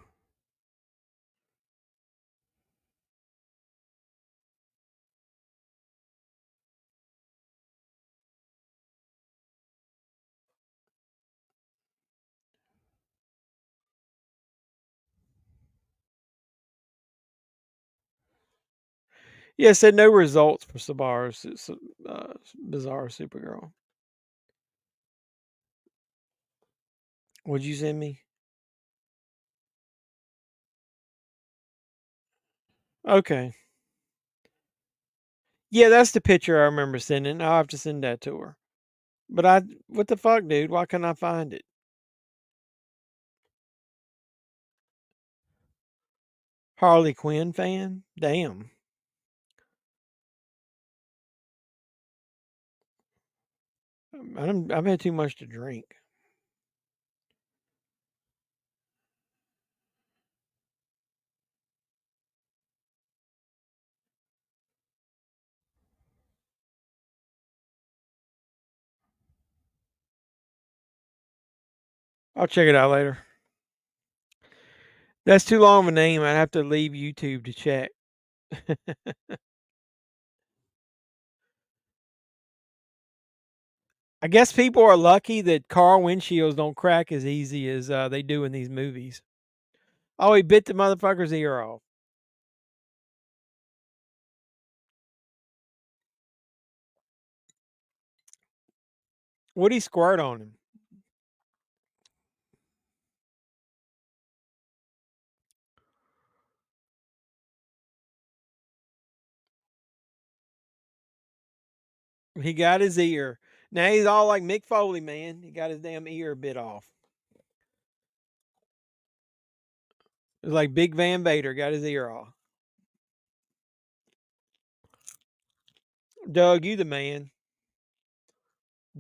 Speaker 5: Yeah, it said no results for Bizarro Supergirl. What'd you send me? Okay. Yeah, that's the picture I remember sending. I'll have to send that to her. But what the fuck, dude? Why can't I find it? Harley Quinn fan? Damn. I've had too much to drink. I'll check it out later. That's too long of a name. I'd have to leave YouTube to check. I guess people are lucky that car windshields don't crack as easy as they do in these movies. Oh, he bit the motherfucker's ear off. What'd he squirt on him? He got his ear. Now he's all like Mick Foley, man. He got his damn ear bit off. It was like Big Van Vader got his ear off. Doug, you the man.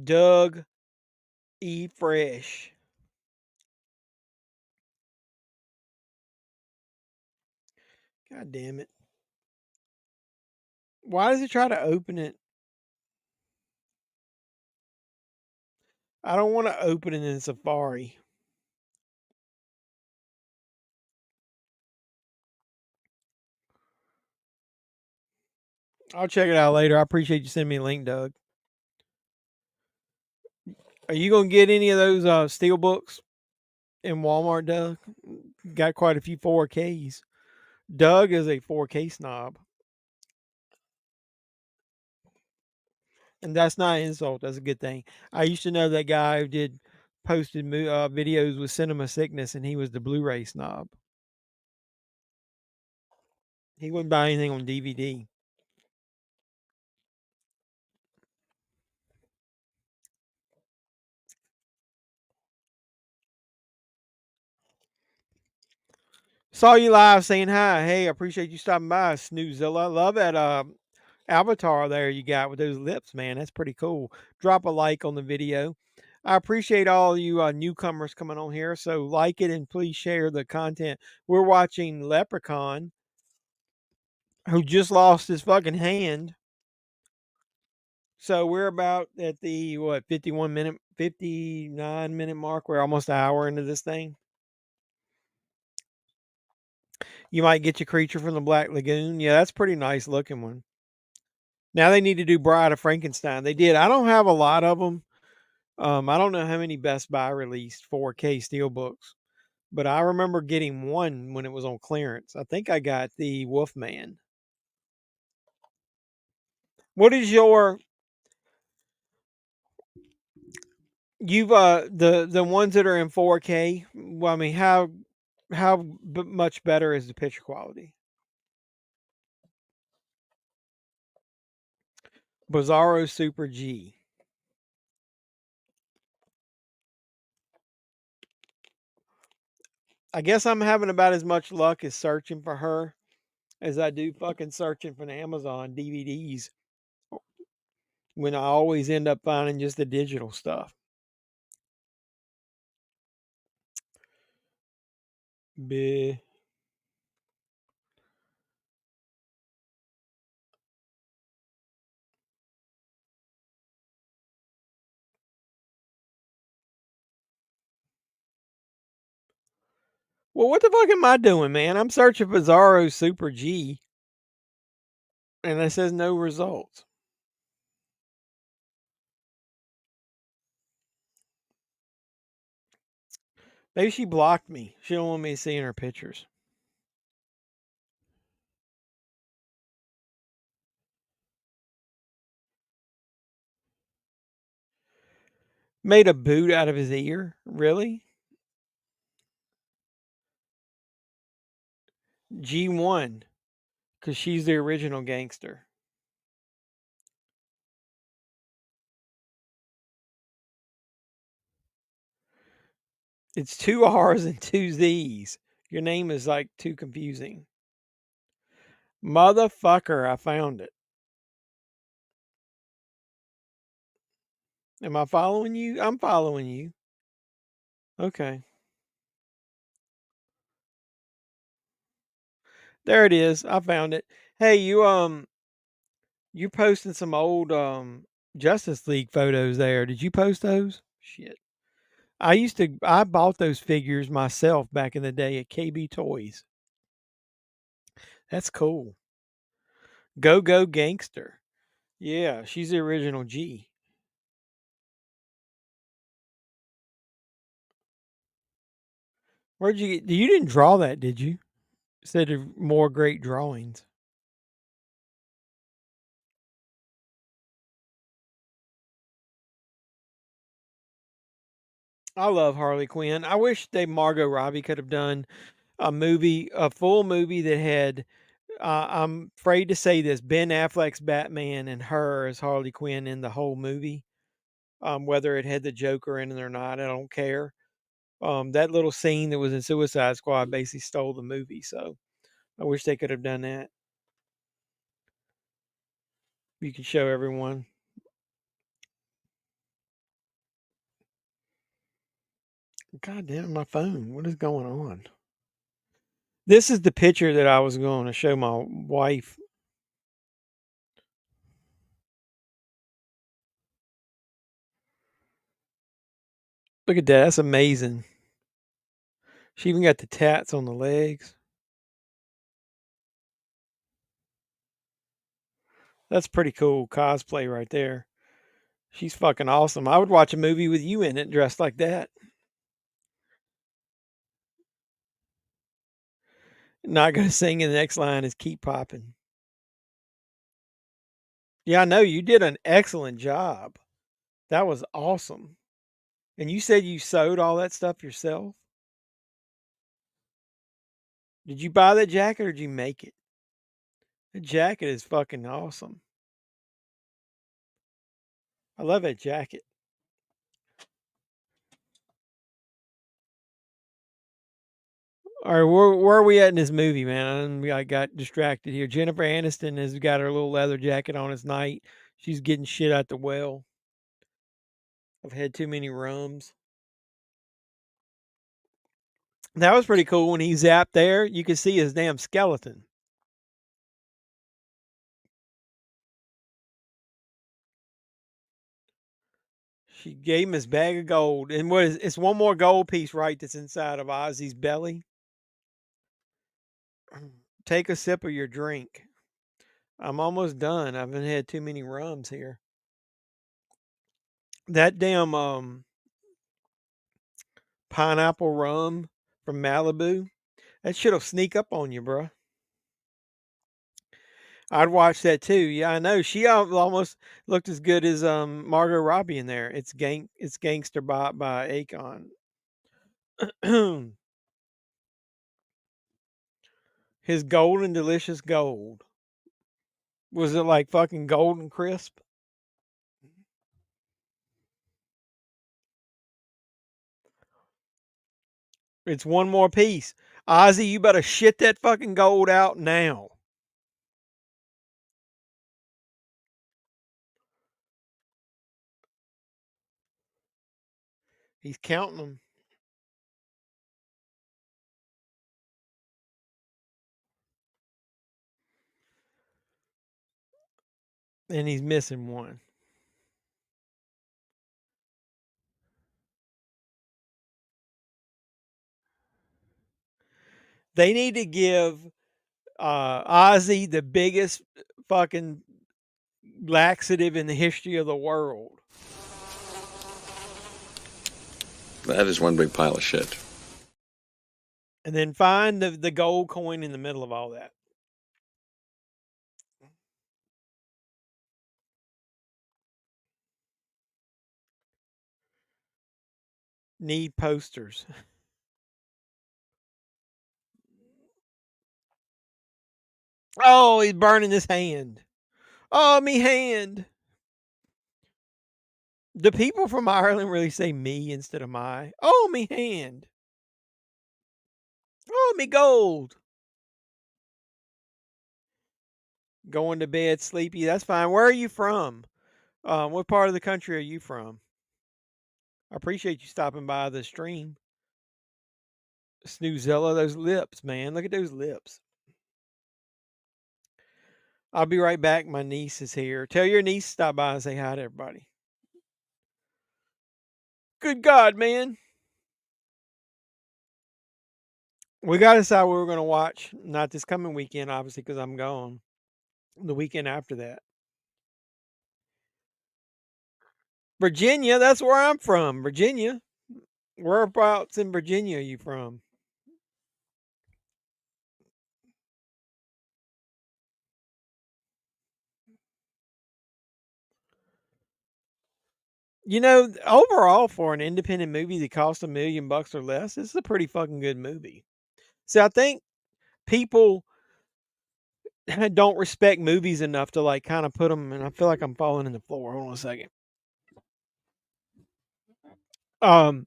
Speaker 5: Doug E. Fresh. God damn it. Why does it try to open it? I don't want to open it in Safari. I'll check it out later. I appreciate you sending me a link, Doug. Are you going to get any of those steel books in Walmart, Doug? Got quite a few 4Ks. Doug is a 4K snob. And that's not an insult. That's a good thing. I used to know that guy who posted videos with cinema sickness, and he was the Blu-ray snob. He wouldn't buy anything on DVD. Saw you live saying hi. Hey, I appreciate you stopping by, Snoozilla. Love that avatar there you got with those lips, man. That's pretty cool. Drop a like on the video. I appreciate all you newcomers coming on here. So like it and please share the content. We're watching Leprechaun, who just lost his fucking hand. So we're about at the 59-minute mark. We're almost an hour into this thing. You might get your Creature from the Black Lagoon. Yeah, that's a pretty nice looking one. Now they need to do Bride of Frankenstein. They did. I don't have a lot of them. I don't know how many Best Buy released 4K steelbooks, but I remember getting one when it was on clearance. I think I got the Wolfman. What is you've the ones that are in 4K? Well, I mean, how much better is the picture quality? Bizarro Super G. I guess I'm having about as much luck as searching for her as I do fucking searching for the Amazon DVDs, when I always end up finding just the digital stuff. Bleh. Well, what the fuck am I doing, man? I'm searching for Bizarro Super G, and it says no results. Maybe she blocked me. She don't want me seeing her pictures. Made a boot out of his ear? Really? G1, because she's the original gangster. It's 2 R's and 2 Z's. Your name is like too confusing. Motherfucker, I found it. Am I following you? I'm following you. Okay. There it is. I found it. Hey, you're posting some old Justice League photos there. Did you post those? Shit. I bought those figures myself back in the day at KB Toys. That's cool. Go Go Gangster. Yeah, she's the original G. Where'd you get? You didn't draw that, did you? Said of more great drawings. I love Harley Quinn. I wish they Margot Robbie could have done a full movie that had. I'm afraid to say this: Ben Affleck's Batman and her as Harley Quinn in the whole movie. Whether it had the Joker in it or not, I don't care. That little scene that was in Suicide Squad basically stole the movie. So I wish they could have done that. You can show everyone. God damn my phone. What is going on? This is the picture that I was going to show my wife. Look at that. That's amazing. She even got the tats on the legs. That's pretty cool cosplay right there. She's fucking awesome. I would watch a movie with you in it dressed like that. Not going to sing, and the next line is keep popping. Yeah, I know. You did an excellent job. That was awesome. And you said you sewed all that stuff yourself? Did you buy that jacket or did you make it? The jacket is fucking awesome. I love that jacket. All right, where are we at in this movie, man? I got distracted here. Jennifer Aniston has got her little leather jacket on. It's night. She's getting shit out the well. I've had too many rums. That was pretty cool when he zapped there. You could see his damn skeleton. She gave him his bag of gold. And what is it's one more gold piece, right, that's inside of Ozzy's belly. Take a sip of your drink. I'm almost done. I haven't had too many rums here. That damn pineapple rum from Malibu, that shit'll sneak up on you, bro. I'd watch that too. Yeah, I know. She almost looked as good as Margot Robbie in there. It's Gangster by Akon. His golden delicious gold. Was it like fucking golden crisp? It's one more piece. Ozzy, you better shit that fucking gold out now. He's counting them. And he's missing one. They need to give Ozzy the biggest fucking laxative in the history of the world.
Speaker 6: That is one big pile of shit.
Speaker 5: And then find the gold coin in the middle of all that. Need posters. Oh, he's burning his hand. Oh, me hand. Do people from Ireland really say me instead of my? Oh, me hand. Oh, me gold. Going to bed sleepy. That's fine. Where are you from? What part of the country are you from? I appreciate you stopping by the stream. Snoozilla, those lips, man. Look at those lips. I'll be right back. My niece is here. Tell your niece to stop by and say hi to everybody. Good God, man. We got to decide what we're going to watch. Not this coming weekend, obviously, because I'm gone. The weekend after that. Virginia, that's where I'm from. Virginia. Whereabouts in Virginia are you from? You know, overall, for an independent movie that costs $1 million or less, this is a pretty fucking good movie. So I think people don't respect movies enough to like kind of put them. And I feel like I'm falling in the floor. Hold on a second. Um,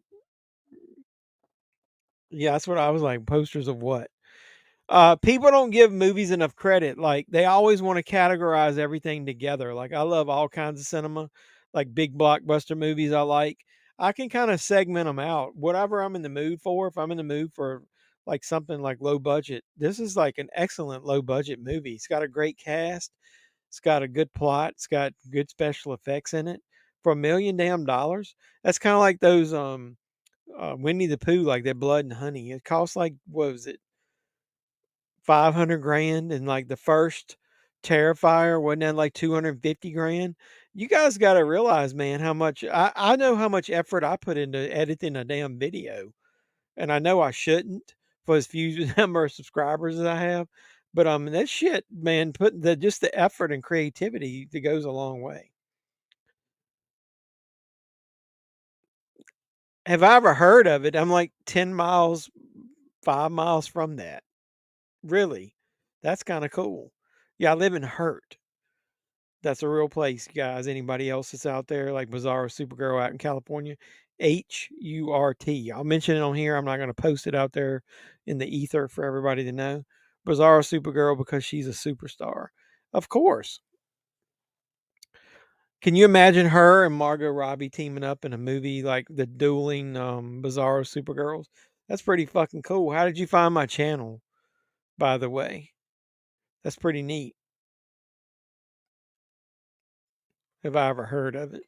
Speaker 5: yeah, that's what I was like. Posters of what? People don't give movies enough credit. Like they always want to categorize everything together. Like I love all kinds of cinema, like big blockbuster movies. I like. I can kind of segment them out. Whatever I'm in the mood for. If I'm in the mood for like something like low budget, this is like an excellent low budget movie. It's got a great cast. It's got a good plot. It's got good special effects in it. For $1 million, that's kind of like those Winnie the Pooh, like that Blood and Honey. It costs like what was it, 500 grand, and like the first Terrifier wasn't that like 250 grand. You guys got to realize, man, how much I know how much effort I put into editing a damn video, and I know I shouldn't for as few number of subscribers as I have, but that shit, man, putting the just the effort and creativity that goes a long way. Have I ever heard of it? I'm like 10 miles, 5 miles from that. Really, that's kind of cool. Yeah, I live in Hurt. That's a real place, guys. Anybody else that's out there, like Bizarro Supergirl out in California, Hurt. I'll mention it on here. I'm not going to post it out there in the ether for everybody to know. Bizarro Supergirl because she's a superstar. Of course. Can you imagine her and Margot Robbie teaming up in a movie like the dueling Bizarro Supergirls? That's pretty fucking cool. How did you find my channel, by the way? That's pretty neat. Have I ever heard of it?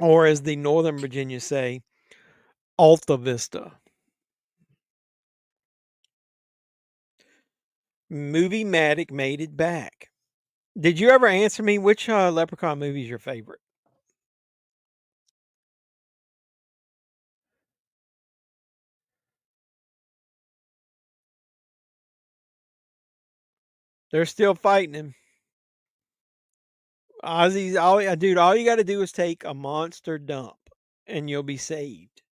Speaker 5: Or as the Northern Virginia say, Alta Vista. Movie Matic made it back. Did you ever answer me which Leprechaun movie is your favorite? They're still fighting him. Ozzy's dude. All you got to do is take a monster dump, and you'll be saved.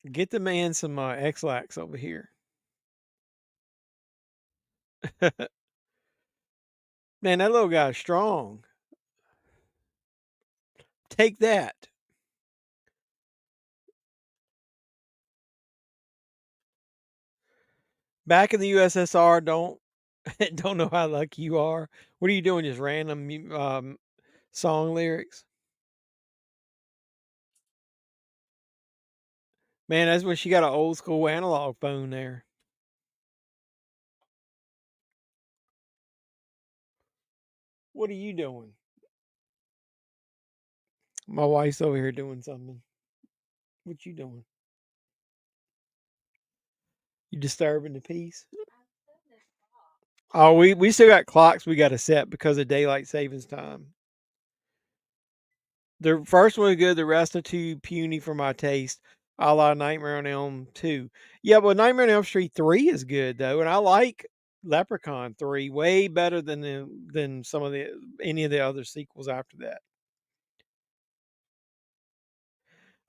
Speaker 5: Get the man some X-Lax over here. Man, that little guy's strong. Take that. Back in the USSR, don't know how lucky you are. What are you doing? Just random song lyrics? Man, that's when she got an old school analog phone there. What are you doing? My wife's over here doing something. What you doing? You disturbing the peace? Oh, we still got clocks we got to set because of daylight savings time. The first one was good. The rest are too puny for my taste. A la Nightmare on Elm 2. Yeah, but Nightmare on Elm Street 3 is good though, and I like Leprechaun 3 way better than some of the any of the other sequels after that.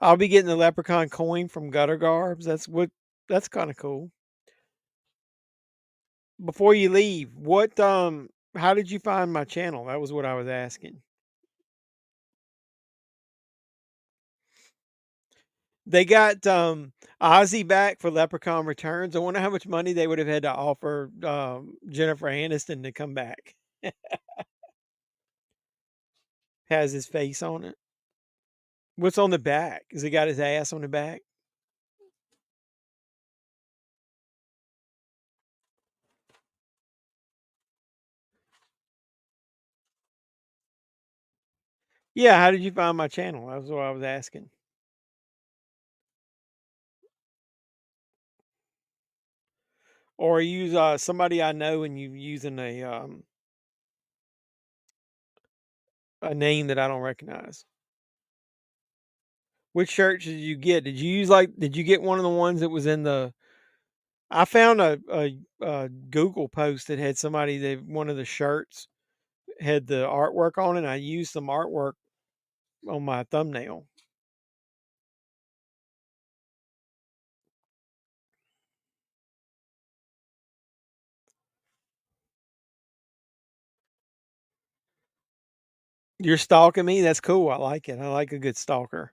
Speaker 5: I'll be getting the Leprechaun coin from Gutter Garbs. That's kind of cool. Before you leave, what how did you find my channel? That was what I was asking. They got Ozzy back for Leprechaun Returns. I wonder how much money they would have had to offer Jennifer Aniston to come back. Has his face on it. What's on the back? Has he got his ass on the back? Yeah, how did you find my channel? That was what I was asking. Or use somebody I know and you using a name that I don't recognize. Which shirts did you get? Did you use did you get one of the ones that was in the I found a Google post that had somebody that one of the shirts had the artwork on it. And I used some artwork on my thumbnail. You're stalking me? That's cool. I like it. I like a good stalker.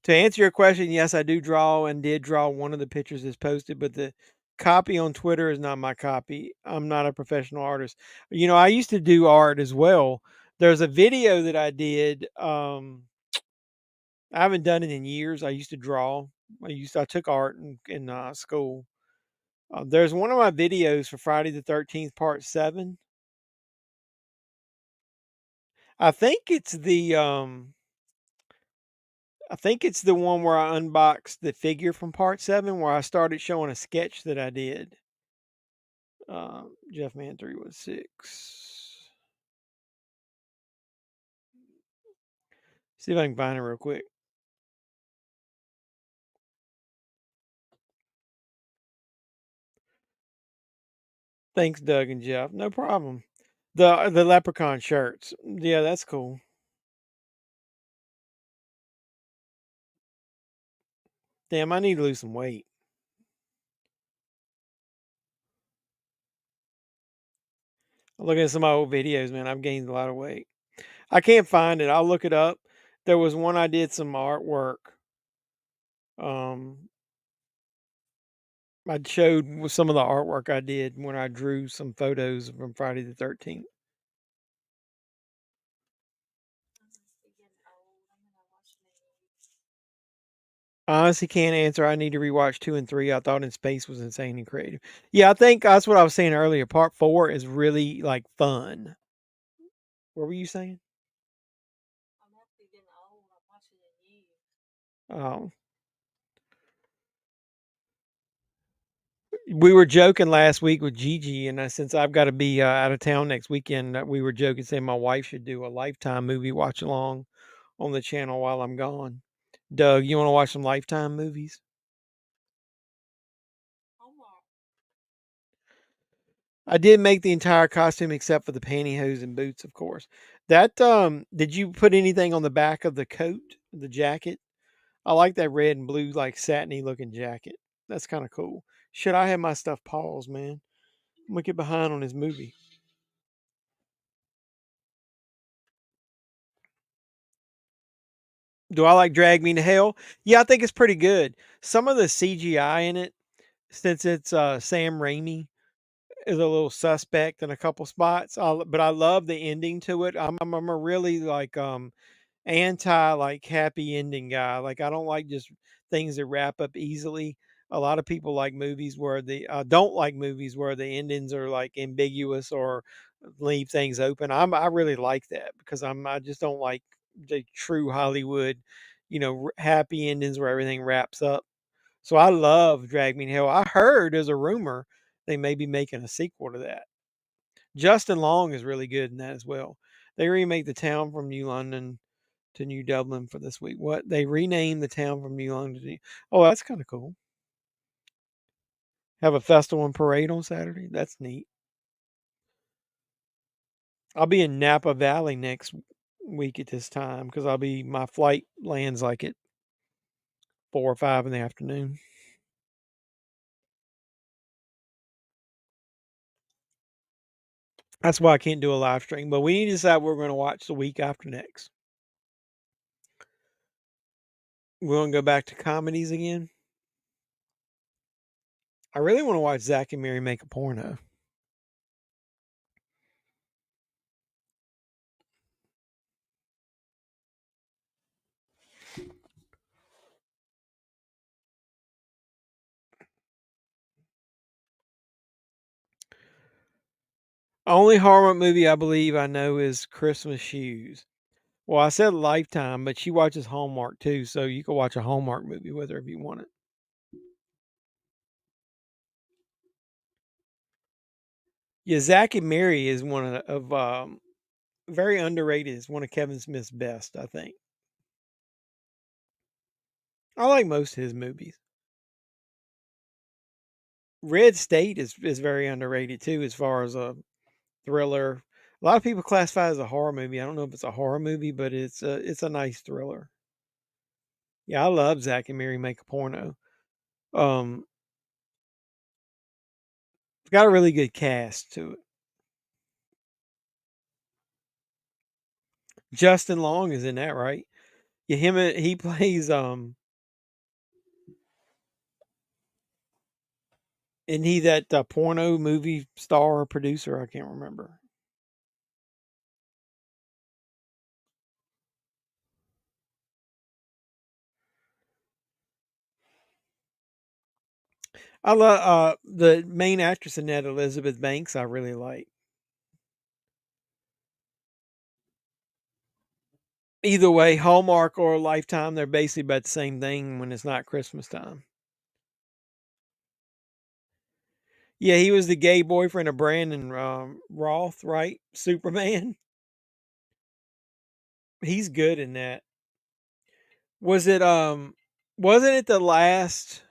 Speaker 5: To answer your question, yes, I do draw and did draw one of the pictures that's posted, but the copy on Twitter is not my copy. I'm not a professional artist. You know, I used to do art as well. There's a video that I did. I haven't done it in years. I used to draw. I took art in school. There's one of my videos for Friday the 13th, Part 7. I think it's the I think it's the one where I unboxed the figure from Part 7, where I started showing a sketch that I did. JEFFMAN316. See if I can find it real quick. Thanks, Doug and Jeff. No problem. The leprechaun shirts. Yeah, that's cool. Damn, I need to lose some weight. I'm looking at some of my old videos, man. I've gained a lot of weight. I can't find it. I'll look it up. There was one I did some artwork. I showed some of the artwork I did when I drew some photos from Friday the 13th. I honestly can't answer. I need to rewatch 2 and 3. I thought In Space was insane and creative. Yeah, I think that's what I was saying earlier. Part 4 is really like fun. What were you saying? Oh, we were joking last week with Gigi, and since I've got to be out of town next weekend, we were joking saying my wife should do a Lifetime movie watch along on the channel while I'm gone. Doug, you want to watch some Lifetime movies? I did make the entire costume except for the pantyhose and boots, of course. That did you put anything on the back of the coat, the jacket? I like that red and blue, like satiny looking jacket. That's kind of cool. Should I have my stuff paused, man? I'm gonna get behind on this movie. Do I like Drag Me to Hell? Yeah, I think it's pretty good. Some of the CGI in it, since it's Sam Raimi, is a little suspect in a couple spots. But I love the ending to it. I'm a really anti like happy ending guy. Like I don't like just things that wrap up easily. A lot of people like movies where they don't like movies where the endings are like ambiguous or leave things open. I really like that because I just don't like the true Hollywood, happy endings where everything wraps up. So I love Drag Me to Hell. I heard there's a rumor they may be making a sequel to that. Justin Long is really good in that as well. They remake the town from New London to New Dublin for this week. What they renamed the town from New London to New. Oh, that's kind of cool. Have a festival and parade on Saturday. That's neat. I'll be in Napa Valley next week at this time because my flight lands like at 4 or 5 in the afternoon. That's why I can't do a live stream. But we need to decide what we're going to watch the week after next. We're going to go back to comedies again. I really want to watch Zach and Mary make a porno. Only horror movie I believe I know is Christmas Shoes. Well, I said Lifetime, but she watches Hallmark too, so you can watch a Hallmark movie with her if you want it. Yeah, Zack and Mary is one of very underrated. It's one of Kevin Smith's best, I think. I like most of his movies. Red State is very underrated too, as far as a thriller. A lot of people classify it as a horror movie. I don't know if it's a horror movie, but it's a nice thriller. Yeah, I love Zack and Mary Make a Porno. Um, it's got a really good cast to it. Justin Long is in that, right? Yeah, he plays isn't he that porno movie star or producer? I can't remember. I love the main actress in that, Elizabeth Banks. I really like. Either way, Hallmark or Lifetime, they're basically about the same thing when it's not Christmas time. Yeah, he was the gay boyfriend of Brandon Roth, right? Superman. He's good in that. Was it wasn't it the last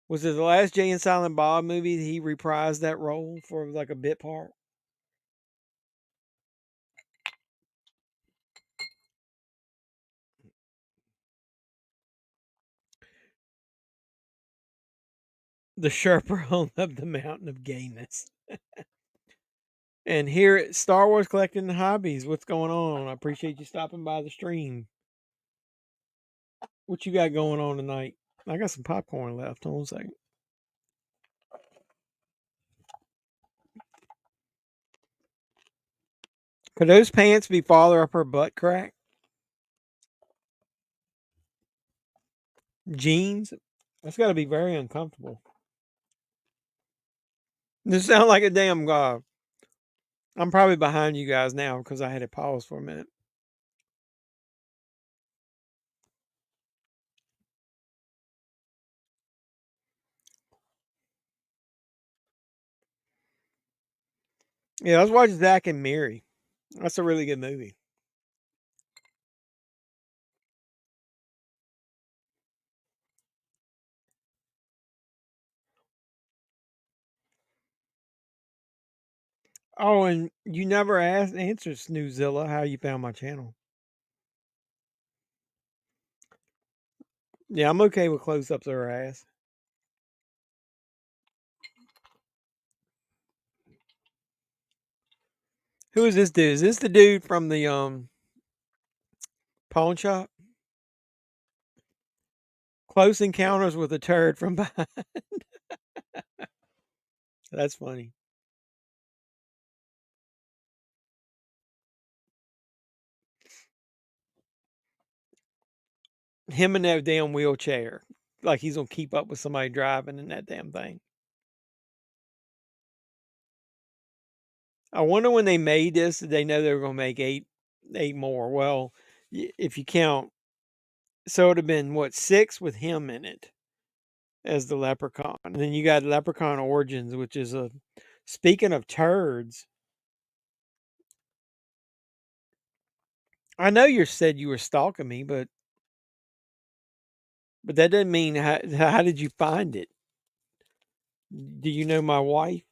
Speaker 5: was it the last Jay and Silent Bob movie that he reprised that role for like a bit part? The chaperone of the mountain of gayness. And here at Star Wars Collecting Hobbies, what's going on? I appreciate you stopping by the stream. What you got going on tonight? I got some popcorn left. Hold on a second. Could those pants be farther up her butt crack? Jeans? That's got to be very uncomfortable. This sound like a damn I'm probably behind you guys now because I had it paused for a minute. Yeah, I was watching Zack and Mary. That's a really good movie. Oh, and you never answered Snoozilla how you found my channel. Yeah, I'm okay with close ups of her ass. Who is this dude? Is this the dude from the pawn shop? Close encounters with a turd from behind. That's funny. Him in that damn wheelchair. Like he's gonna keep up with somebody driving in that damn thing. I wonder when they made this, did they know they were gonna make eight more? Well, if you count, so it'd have been what, six with him in it as the leprechaun. And then you got Leprechaun Origins, which is a, speaking of turds, I know you said you were stalking me, but that doesn't mean how did you find it? Do you know my wife?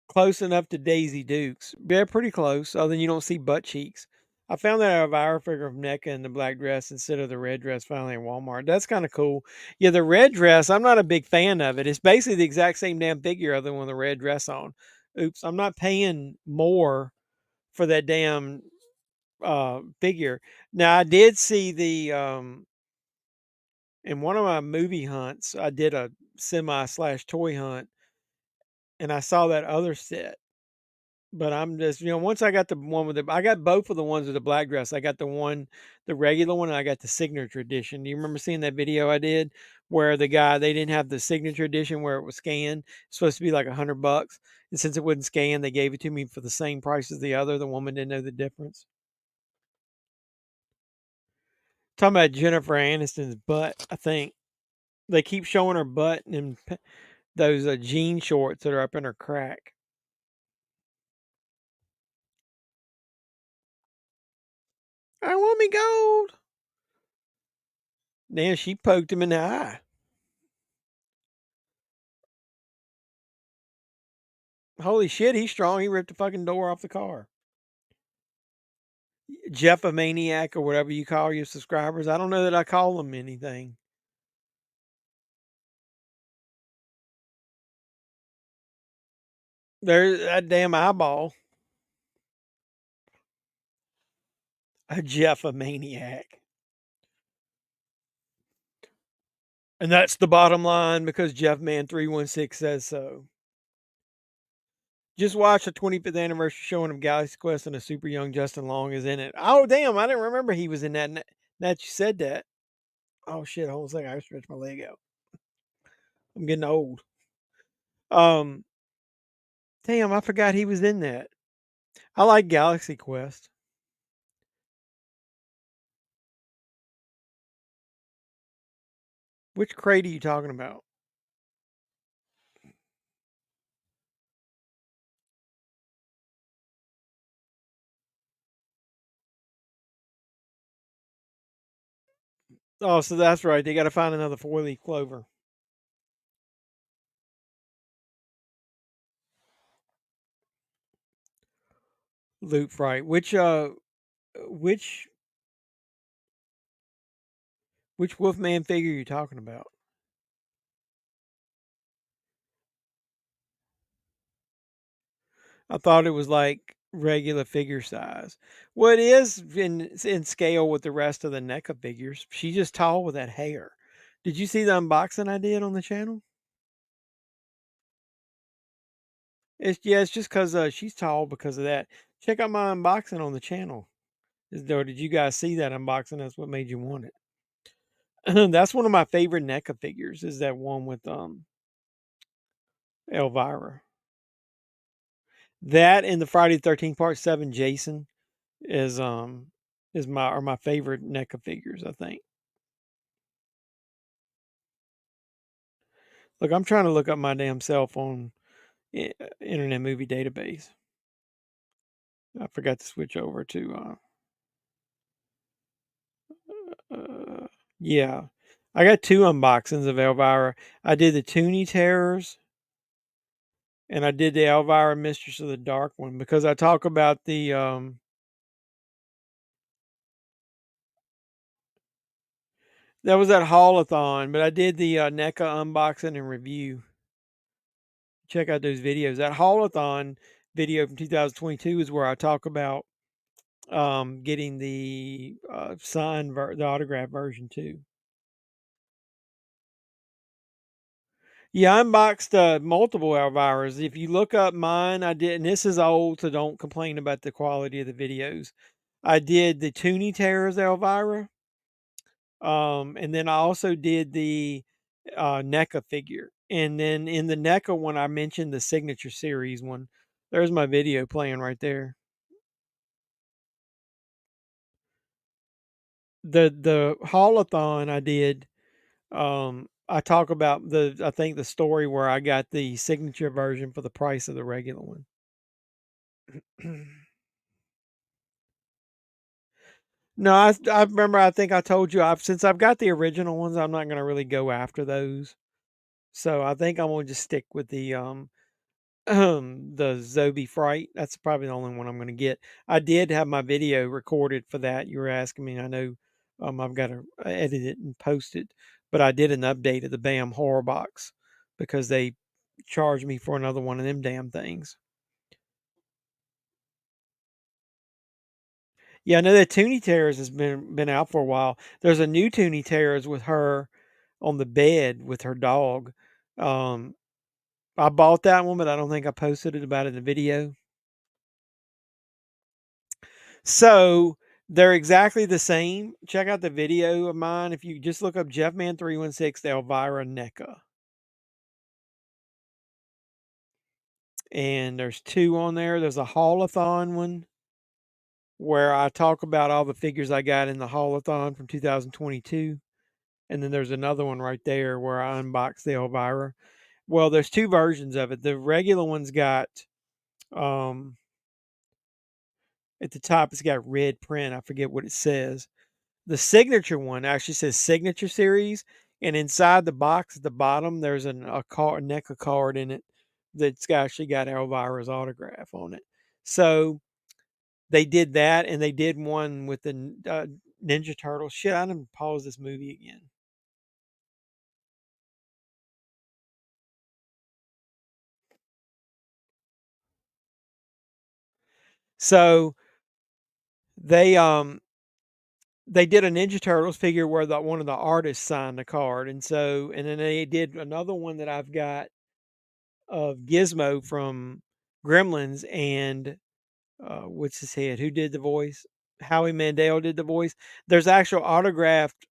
Speaker 5: Close enough to Daisy Dukes. Yeah, pretty close. Other than you don't see butt cheeks. I found that out of our figure of NECA in the black dress instead of the red dress finally at Walmart. That's kind of cool. Yeah, the red dress, I'm not a big fan of it. It's basically the exact same damn figure other than with the red dress on. Oops, I'm not paying more for that damn figure. Now I did see the in one of my movie hunts, I did a semi slash toy hunt and I saw that other set. But I'm just, once I got the one with I got both of the ones with the black dress. I got the regular one, and I got the signature edition. Do you remember seeing that video I did where they didn't have the signature edition where it was scanned? It's supposed to be like $100. And since it wouldn't scan, they gave it to me for the same price as the other. The woman didn't know the difference. Talking about Jennifer Aniston's butt, I think. They keep showing her butt and those jean shorts that are up in her crack. I want me gold. Then she poked him in the eye. Holy shit, he's strong. He ripped the fucking door off the car. Jeff a Maniac or whatever you call your subscribers. I don't know that I call them anything. There's that damn eyeball. A Jeff a Maniac. And that's the bottom line because JEFFMAN316 says so. Just watched the 25th anniversary showing of Galaxy Quest and a super young Justin Long is in it. Oh, damn. I didn't remember he was in that. Now that you said that. Oh, shit. Hold on a second. I gotta stretch my leg out. I'm getting old. Damn, I forgot he was in that. I like Galaxy Quest. Which crate are you talking about? Oh, so that's right. They got to find another 4-leaf clover. Loot Fright. Which Wolfman figure are you talking about? I thought it was like regular figure size. Well, it is in scale with the rest of the NECA figures. She's just tall with that hair. Did you see the unboxing I did on the channel? It's just because she's tall because of that. Check out my unboxing on the channel. Did you guys see that unboxing? That's what made you want it. That's one of my favorite NECA figures. Is that one with Elvira? That and the Friday the 13th Part 7 Jason is my favorite NECA figures. I think. Look, I'm trying to look up my damn cell phone Internet Movie Database. I forgot to switch over to yeah. I got 2 unboxings of Elvira. I did the Toonie Terrors and I did the Elvira Mistress of the Dark one because I talk about the that was that haulathon, but I did the NECA unboxing and review. Check out those videos. That haulathon video from 2022 is where I talk about getting the signed the autograph version too. Yeah, I unboxed multiple Elviras. If you look up mine, I did, and this is old, so don't complain about the quality of the videos. I did the Toonie Terrors Elvira, and then I also did the NECA figure. And then in the NECA one, I mentioned the Signature Series one. There's my video playing right there. The haulathon I did, I talk about I think the story where I got the signature version for the price of the regular one. No, I remember. I think I told you since I've got the original ones, I'm not going to really go after those. So I think I'm going to just stick with the the Zobi Fright. That's probably the only one I'm going to get. I did have my video recorded for that. You were asking me. I know I've got to edit it and post it, but I did an update of the BAM Horror Box because they charged me for another one of them damn things. Yeah, I know that Toonie Terrors has been out for a while. There's a new Toonie Terrors with her on the bed with her dog. I bought that one, but I don't think I posted it about it in the video. So they're exactly the same. Check out the video of mine. If you just look up JEFFMAN316, the Elvira NECA. And there's two on there. There's a haulathon one where I talk about all the figures I got in the haulathon from 2022. And then there's another one right there where I unboxed the Elvira. Well, there's two versions of it. The regular one's got um at the top it's got red print. I forget what it says. The signature one actually says signature series, and inside the box at the bottom there's a NECA card in it that's actually got Elvira's autograph on it. So they did that, and they did one with the Ninja Turtles. Shit, I didn't pause this movie again. So they did a Ninja Turtles figure where one of the artists signed the card, and then they did another one that I've got of Gizmo from Gremlins, and what's his head? Who did the voice? Howie Mandel did the voice. There's actual autographed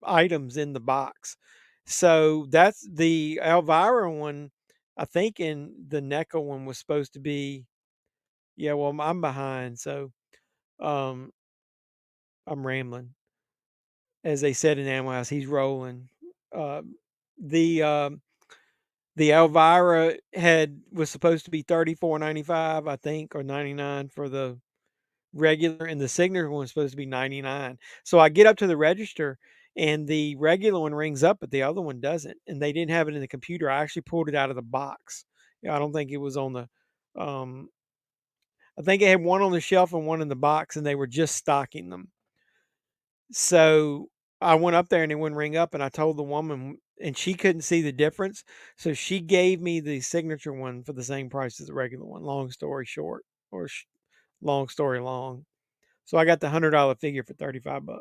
Speaker 5: items in the box. So that's the Elvira one. I think in the NECA one was supposed to be, yeah, well, I'm behind. So um, I'm rambling. As they said in Animal House, he's rolling. Uh, the the Elvira was supposed to be $34.95, I think, or 99 for the regular, and the signature one was supposed to be 99. So I get up to the register, and the regular one rings up, but the other one doesn't, and they didn't have it in the computer. I actually pulled it out of the box. Yeah, I don't think it was on the. Um, I think it had one on the shelf and one in the box, and they were just stocking them. So I went up there and it wouldn't ring up, and I told the woman, and she couldn't see the difference. So she gave me the signature one for the same price as the regular one. Long story short, or long story long. So I got the $100 figure for $35.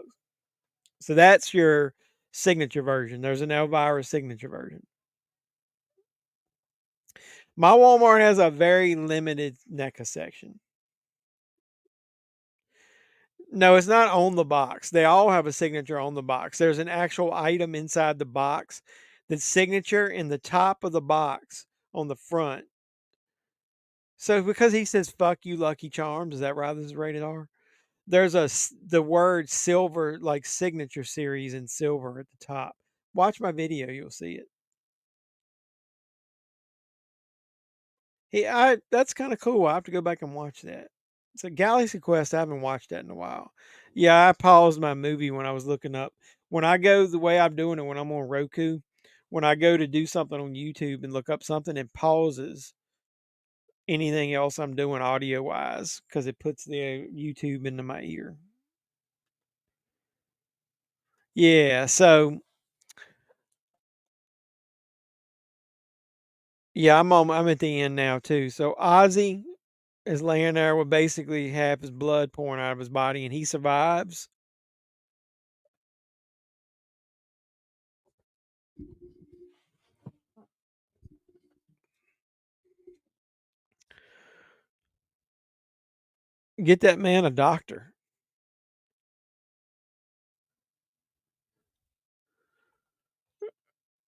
Speaker 5: So that's your signature version. There's an Elvira signature version. My Walmart has a very limited NECA section. No, it's not on the box. They all have a signature on the box. There's an actual item inside the box that's signature in the top of the box on the front. So because he says "fuck you, Lucky Charms," is that right? This is rated R. There's the word silver, like signature series in silver at the top. Watch my video, you'll see it. That's kind of cool. I have to go back and watch that. So Galaxy Quest, I haven't watched that in a while. Yeah, I paused my movie when I was looking up. When I go the way I'm doing it when I'm on Roku, when I go to do something on YouTube and look up something, it pauses anything else I'm doing audio wise because it puts the YouTube into my ear. Yeah, so yeah, I'm at the end now too. So Ozzy is laying there with basically half his blood pouring out of his body, and he survives. Get that man a doctor.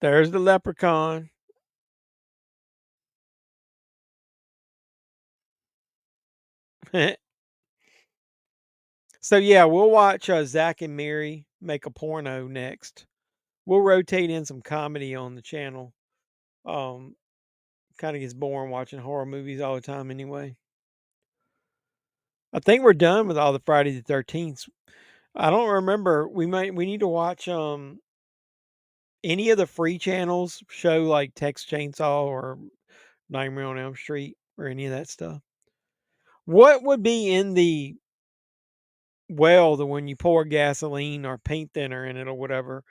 Speaker 5: There's the leprechaun. So yeah, we'll watch Zach and Mary make a porno next. We'll rotate in some comedy on the channel. Um, Kind of gets boring watching horror movies all the time anyway. I think we're done with all the Friday the 13th. I don't remember. We need to watch any of the free channels show like Texas Chainsaw or Nightmare on Elm Street or any of that stuff. What would be in the well the when you pour gasoline or paint thinner in it or whatever?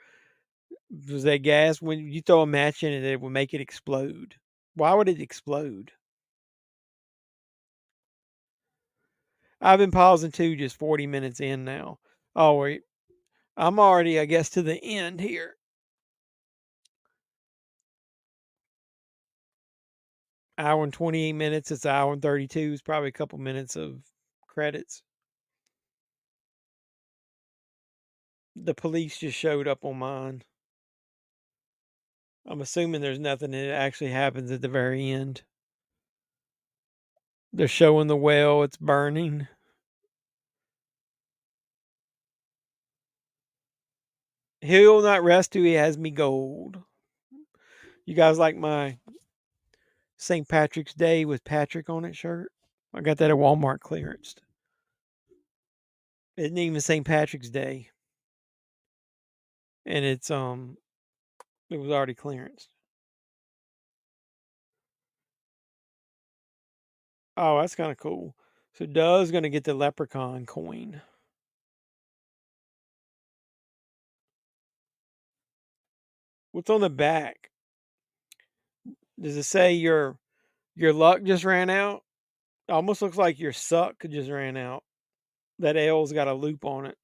Speaker 5: Was that gas when you throw a match in it, it would make it explode? Why would it explode? I've been pausing too, just 40 minutes in now. Oh wait, I'm already, I guess, to the end here. Hour and 28 minutes. It's hour and 32. It's probably a couple minutes of credits. The police just showed up on mine. I'm assuming there's nothing that actually happens at the very end. They're showing the well, it's burning. He'll not rest till he has me gold. You guys like my St. Patrick's Day with Patrick on it shirt? I got that at Walmart clearance. It isn't even St. Patrick's Day. And it was already clearanced. Oh, that's kind of cool. So Doug's gonna get the leprechaun coin. What's on the back? Does it say your luck just ran out? It almost looks like your suck just ran out. That L's got a loop on it.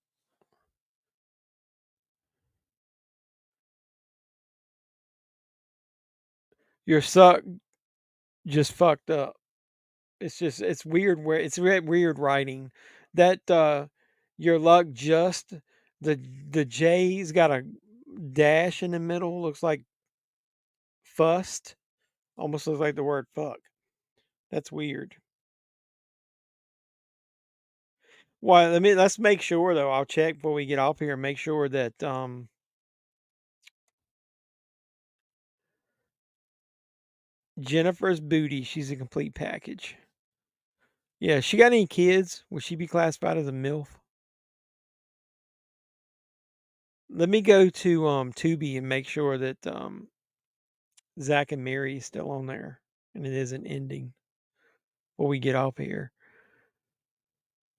Speaker 5: Your suck just fucked up. It's weird where it's weird writing. That your luck just the J's got a dash in the middle. Looks like fussed. Almost looks like the word fuck. That's weird. Well, let's make sure though. I'll check before we get off here and make sure that Jennifer's booty, she's a complete package. Yeah, she got any kids? Would she be classified as a MILF? Let me go to Tubi and make sure that Zach and Mary is still on there and it isn't ending before we get off here.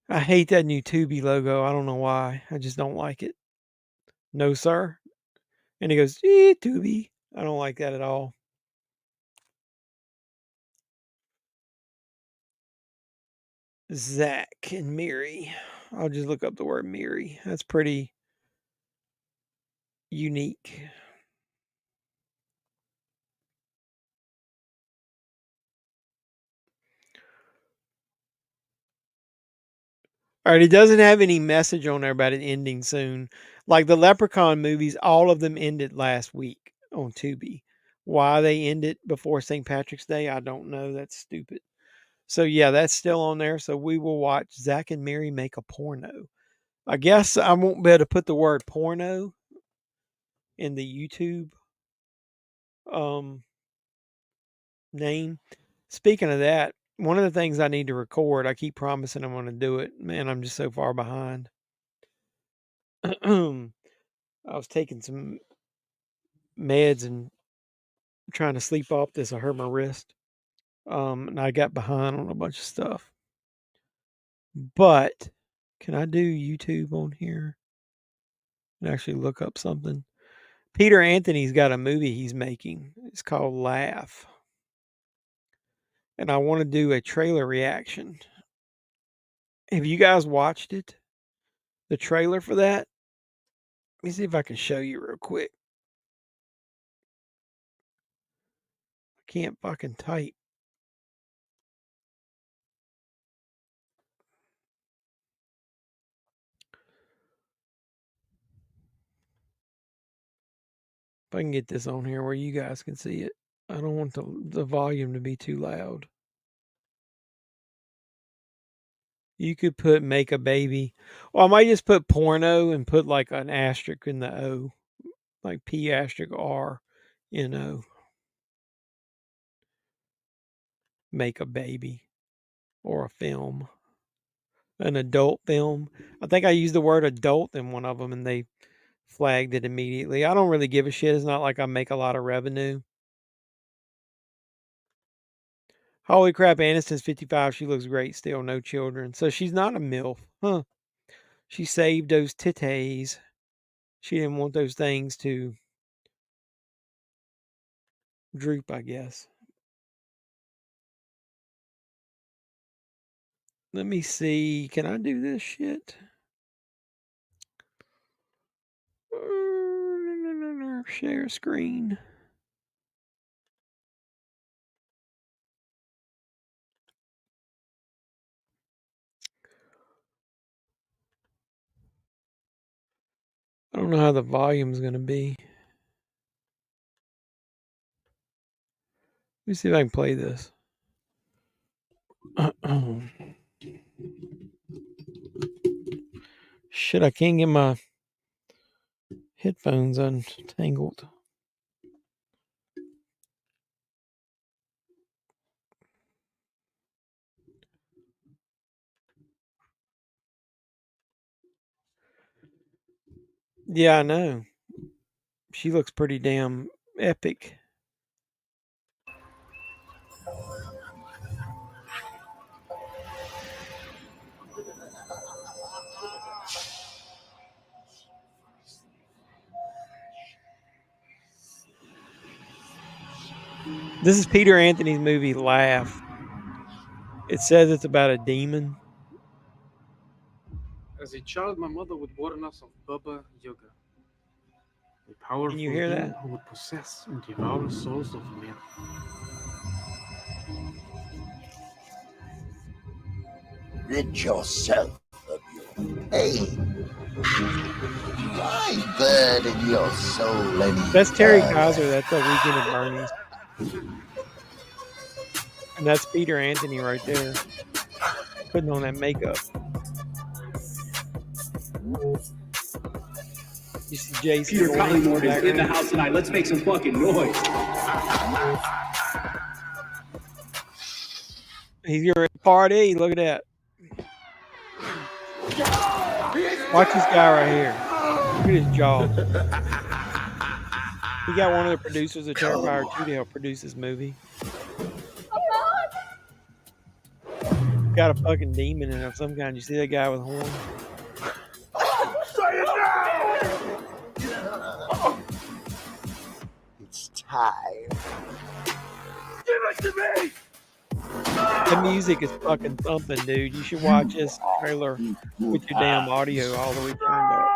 Speaker 5: I hate that new Tubi logo. I don't know why. I just don't like it. No, sir. And he goes, Tubi. I don't like that at all. Zach and Mary. I'll just look up the word Mary. That's pretty unique. All right, it doesn't have any message on there about it ending soon. Like the Leprechaun movies, all of them ended last week on Tubi. Why they ended before St. Patrick's Day, I don't know. That's stupid. So yeah, that's still on there. So we will watch Zach and Mary make a porno. I guess I won't be able to put the word porno in the YouTube name. Speaking of that, one of the things I need to record, I keep promising I'm going to do it. Man, I'm just so far behind. I was taking some meds and trying to sleep off this. I hurt my wrist. And I got behind on a bunch of stuff. But can I do YouTube on here and actually look up something? Peter Anthony's got a movie he's making. It's called Laugh. And I want to do a trailer reaction. Have you guys watched it? The trailer for that? Let me see if I can show you real quick. I can't fucking type. If I can get this on here where you guys can see it. I don't want the volume to be too loud. You could put make a baby. Well, I might just put porno and put like an asterisk in the O. Like P asterisk R N O. Make a baby. Or a film. An adult film. I think I used the word adult in one of them and they flagged it immediately. I don't really give a shit. It's not like I make a lot of revenue. Holy crap, Aniston's 55. She looks great still. No children. So she's not a MILF. Huh. She saved those titties. She didn't want those things to droop, I guess. Let me see. Can I do this shit? Share screen. I don't know how the volume's going to be. Let me see if I can play this. Shit, I can't get my headphones untangled. Yeah, I know. She looks pretty damn epic. This is Peter Anthony's movie Laugh. It says it's about a demon.
Speaker 7: As a child, my mother would warn us of Baba Yaga, a powerful
Speaker 5: Can you hear
Speaker 7: demon
Speaker 5: that?
Speaker 7: who would possess and devour souls of men.
Speaker 8: Rid yourself of your pain. Why burden your soul any
Speaker 5: That's Terry
Speaker 8: further?
Speaker 5: Kaiser. That's a Weekend at Bernie's. And that's Peter Anthony right there, putting on that makeup. You see Jason
Speaker 9: Peter
Speaker 5: Voorhees
Speaker 9: Collingwood is in the
Speaker 5: background.
Speaker 9: house tonight. Let's make some fucking noise.
Speaker 5: He's here at the party. Look at that. Watch this guy right here. Look at his jaw. He got one of the producers of Terrifier 2 to help produce this movie. Got a fucking demon in it of some kind. You see that guy with horns?
Speaker 8: It's time.
Speaker 9: Give it to me!
Speaker 5: The music is fucking thumping, dude. You should watch this trailer with your damn audio all the way turned up.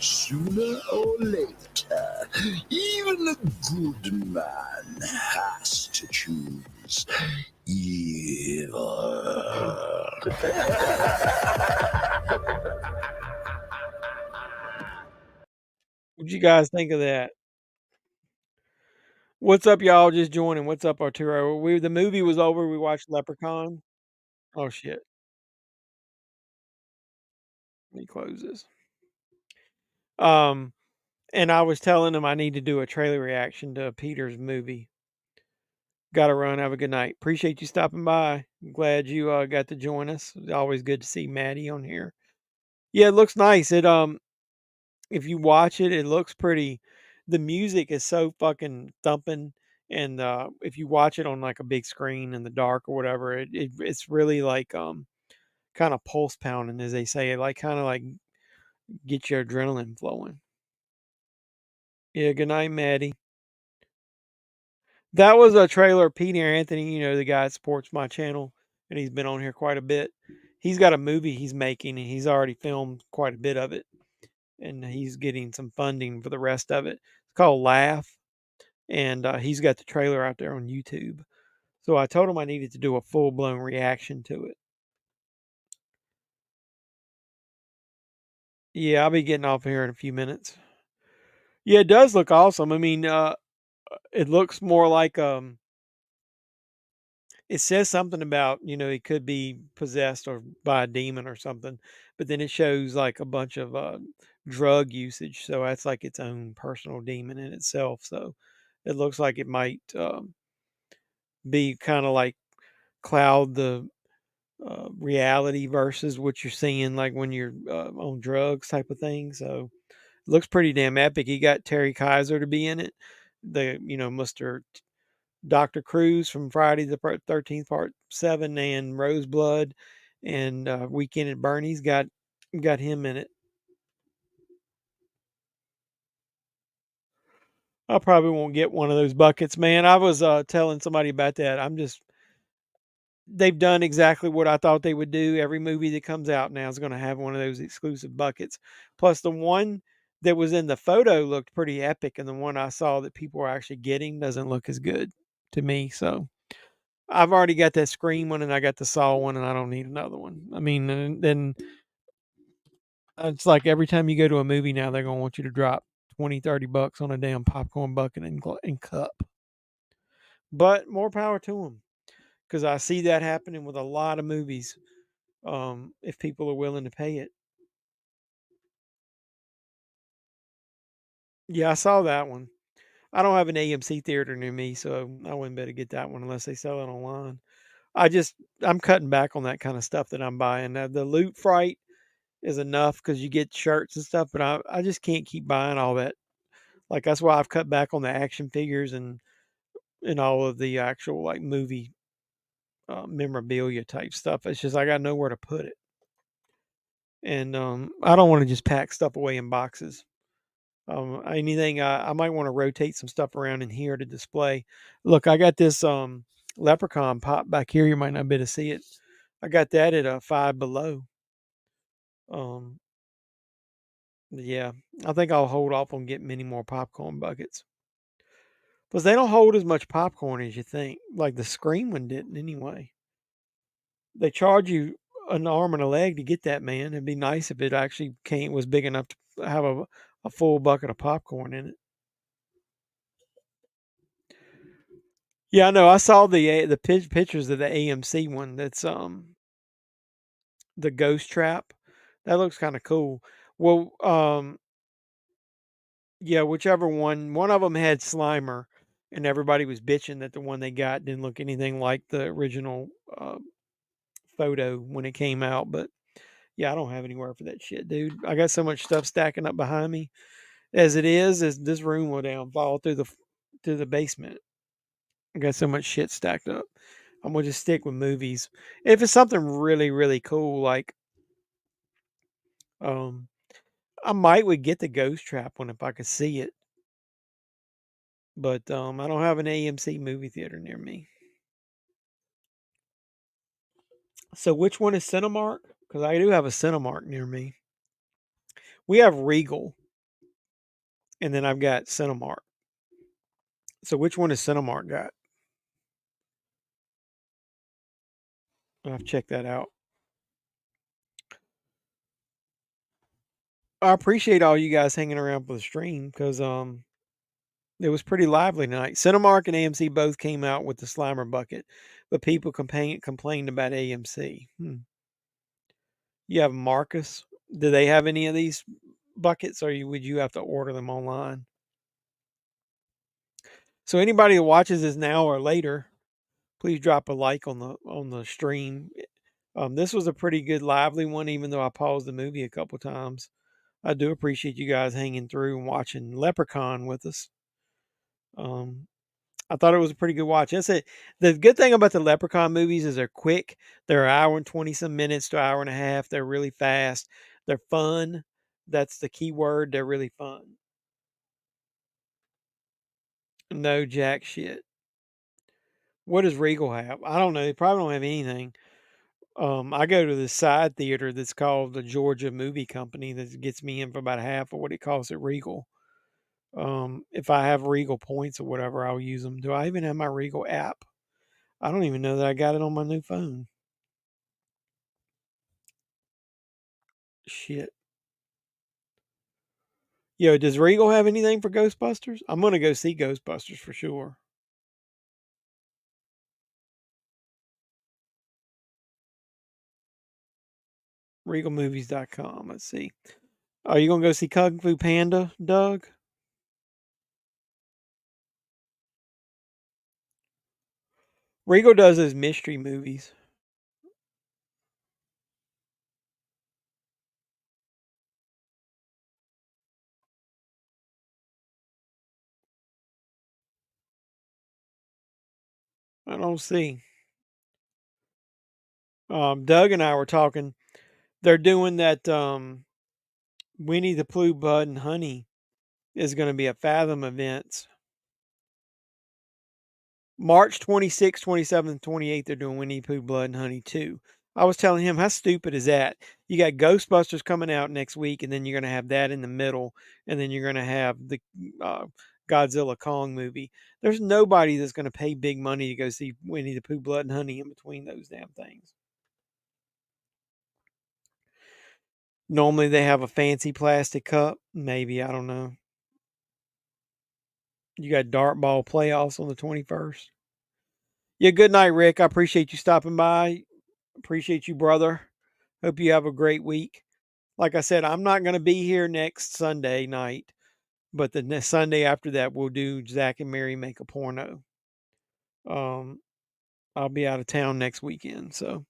Speaker 8: Sooner or later, even a good man has to choose evil.
Speaker 5: What'd you guys think of that? What's up, y'all? Just joining. What's up, Arturo? The movie was over. We watched Leprechaun. Oh shit. Let me close this. And I was telling him I need to do a trailer reaction to Peter's movie. Gotta run. Have a good night. Appreciate you stopping by. I'm glad you got to join us. It's always good to see Maddie on here. Yeah, it looks nice. If you watch it, it looks pretty. The music is so fucking thumping, and if you watch it on like a big screen in the dark or whatever, it's really like kind of pulse pounding, as they say. It like kind of like get your adrenaline flowing. Yeah, good night, Maddie. That was a trailer. Peter Anthony, you know, the guy that supports my channel, and he's been on here quite a bit. He's got a movie he's making, and he's already filmed quite a bit of it, and he's getting some funding for the rest of it. It's called Laugh, and he's got the trailer out there on YouTube. So I told him I needed to do a full-blown reaction to it. Yeah, I'll be getting off here in a few minutes. Yeah, it does look awesome. I mean, it looks more like it says something about, you know, he could be possessed or by a demon or something, but then it shows like a bunch of drug usage. So that's like its own personal demon in itself. So it looks like it might be kind of like cloud the reality versus what you're seeing like when you're on drugs type of thing. So it looks pretty damn epic. He got Terry Kaiser to be in it. The, you know, Mr. Dr. Cruz from Friday the 13th Part 7 and Roseblood and Weekend at Bernie's got him in it. I probably won't get one of those buckets, man. I was telling somebody about that. They've done exactly what I thought they would do. Every movie that comes out now is going to have one of those exclusive buckets. Plus the one that was in the photo looked pretty epic, and the one I saw that people are actually getting doesn't look as good to me. So I've already got that Scream one and I got the Saw one and I don't need another one. I mean, and then it's like every time you go to a movie now, they're going to want you to drop 20, $30 on a damn popcorn bucket and cup. But more power to them, because I see that happening with a lot of movies. If people are willing to pay it. Yeah, I saw that one. I don't have an AMC theater near me, so I wouldn't better get that one unless they sell it online. I'm cutting back on that kind of stuff that I'm buying. The Loot Fright is enough because you get shirts and stuff, but I just can't keep buying all that. Like that's why I've cut back on the action figures and all of the actual like movie memorabilia type stuff. It's just I got nowhere to put it, and I don't want to just pack stuff away in boxes. Anything I might want to rotate some stuff around in here to display. Look, I got this Leprechaun pop back here. You might not be able to see it. I got that at a Five Below. Um, yeah, I think I'll hold off on getting many more popcorn buckets. Because they don't hold as much popcorn as you think. Like the Scream one didn't anyway. They charge you an arm and a leg to get that, man. It'd be nice if it actually was big enough to have a full bucket of popcorn in it. Yeah, I know. I saw the pictures of the AMC one. That's the Ghost Trap. That looks kind of cool. Well, yeah, whichever one. One of them had Slimer, and everybody was bitching that the one they got didn't look anything like the original photo when it came out. But yeah, I don't have anywhere for that shit, dude. I got so much stuff stacking up behind me. As it is, this room will downfall through the basement. I got so much shit stacked up. I'm gonna just stick with movies. If it's something really, really cool, like I would get the Ghost Trap one if I could see it. But I don't have an AMC movie theater near me. So which one is Cinemark? Because I do have a Cinemark near me. We have Regal, and then I've got Cinemark. So which one is Cinemark got? I've checked that out. I appreciate all you guys hanging around for the stream because it was pretty lively tonight. Cinemark and AMC both came out with the Slimer bucket, but people complained about AMC. You have Marcus. Do they have any of these buckets, or would you have to order them online? So anybody who watches this now or later, please drop a like on the stream. This was a pretty good lively one, even though I paused the movie a couple times. I do appreciate you guys hanging through and watching Leprechaun with us. I thought it was a pretty good watch. That's it. The good thing about the Leprechaun movies is they're quick. They're an hour and 20 some minutes to an hour and a half. They're really fast. They're fun. That's the key word. They're really fun. No jack shit. What does Regal have? I don't know. They probably don't have anything. I go to the side theater that's called the Georgia Movie Company that gets me in for about half of what it costs at Regal. If I have Regal points or whatever, I'll use them. Do I even have my Regal app? I don't even know that I got it on my new phone. Shit. Yo, does Regal have anything for Ghostbusters? I'm gonna go see Ghostbusters for sure. RegalMovies.com. Let's see. Are you gonna go see Kung Fu Panda, Doug? Regal does those mystery movies. I don't see. Doug and I were talking. They're doing that. Winnie the Pooh, Bud and Honey is going to be a Fathom event. March 26th, 27th, 28th, they're doing Winnie the Pooh, Blood and Honey 2. I was telling him, how stupid is that? You got Ghostbusters coming out next week, and then you're going to have that in the middle, and then you're going to have the Godzilla Kong movie. There's nobody that's going to pay big money to go see Winnie the Pooh, Blood and Honey in between those damn things. Normally they have a fancy plastic cup. Maybe, I don't know. You got dart ball playoffs on the 21st. Yeah, good night, Rick. I appreciate you stopping by. Appreciate you, brother. Hope you have a great week. Like I said, I'm not going to be here next Sunday night, but the next Sunday after that, we'll do Zach and Mary Make a Porno. I'll be out of town next weekend, so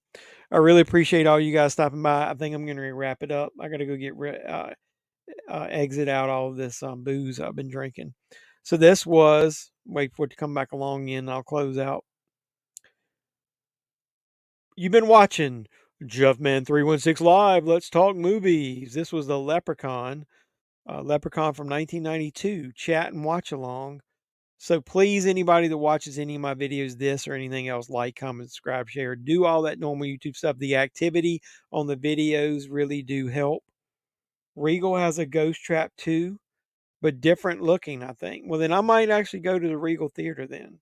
Speaker 5: I really appreciate all you guys stopping by. I think I'm going to wrap it up. I got to go get exit out all of this booze I've been drinking. So this was, wait for it to come back along and I'll close out. You've been watching JEFFMAN316 Live. Let's talk movies. This was the Leprechaun. Leprechaun from 1992. Chat and watch along. So please, anybody that watches any of my videos, this or anything else, like, comment, subscribe, share, do all that normal YouTube stuff. The activity on the videos really do help. Regal has a Ghost Trap too, but different looking, I think. Well, then I might actually go to the Regal Theater then.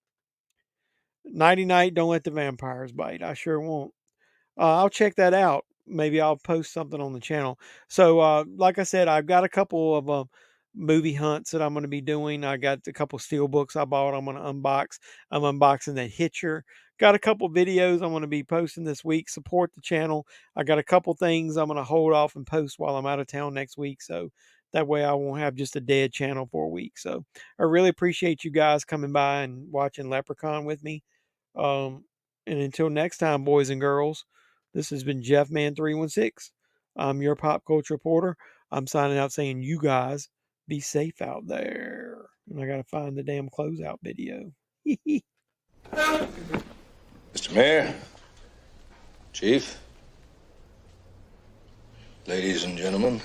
Speaker 5: Nighty night, don't let the vampires bite. I sure won't. I'll check that out. Maybe I'll post something on the channel. So, like I said, I've got a couple of movie hunts that I'm going to be doing. I got a couple steel books I bought. I'm going to unbox. I'm unboxing that Hitcher. Got a couple videos I'm going to be posting this week. Support the channel. I got a couple things I'm going to hold off and post while I'm out of town next week. So that way I won't have just a dead channel for a week. So I really appreciate you guys coming by and watching Leprechaun with me. And until next time, boys and girls, this has been JEFFMAN316. I'm your pop culture reporter. I'm signing out saying you guys be safe out there. And I got to find the damn closeout video.
Speaker 6: Mr. Mayor, Chief, ladies and gentlemen.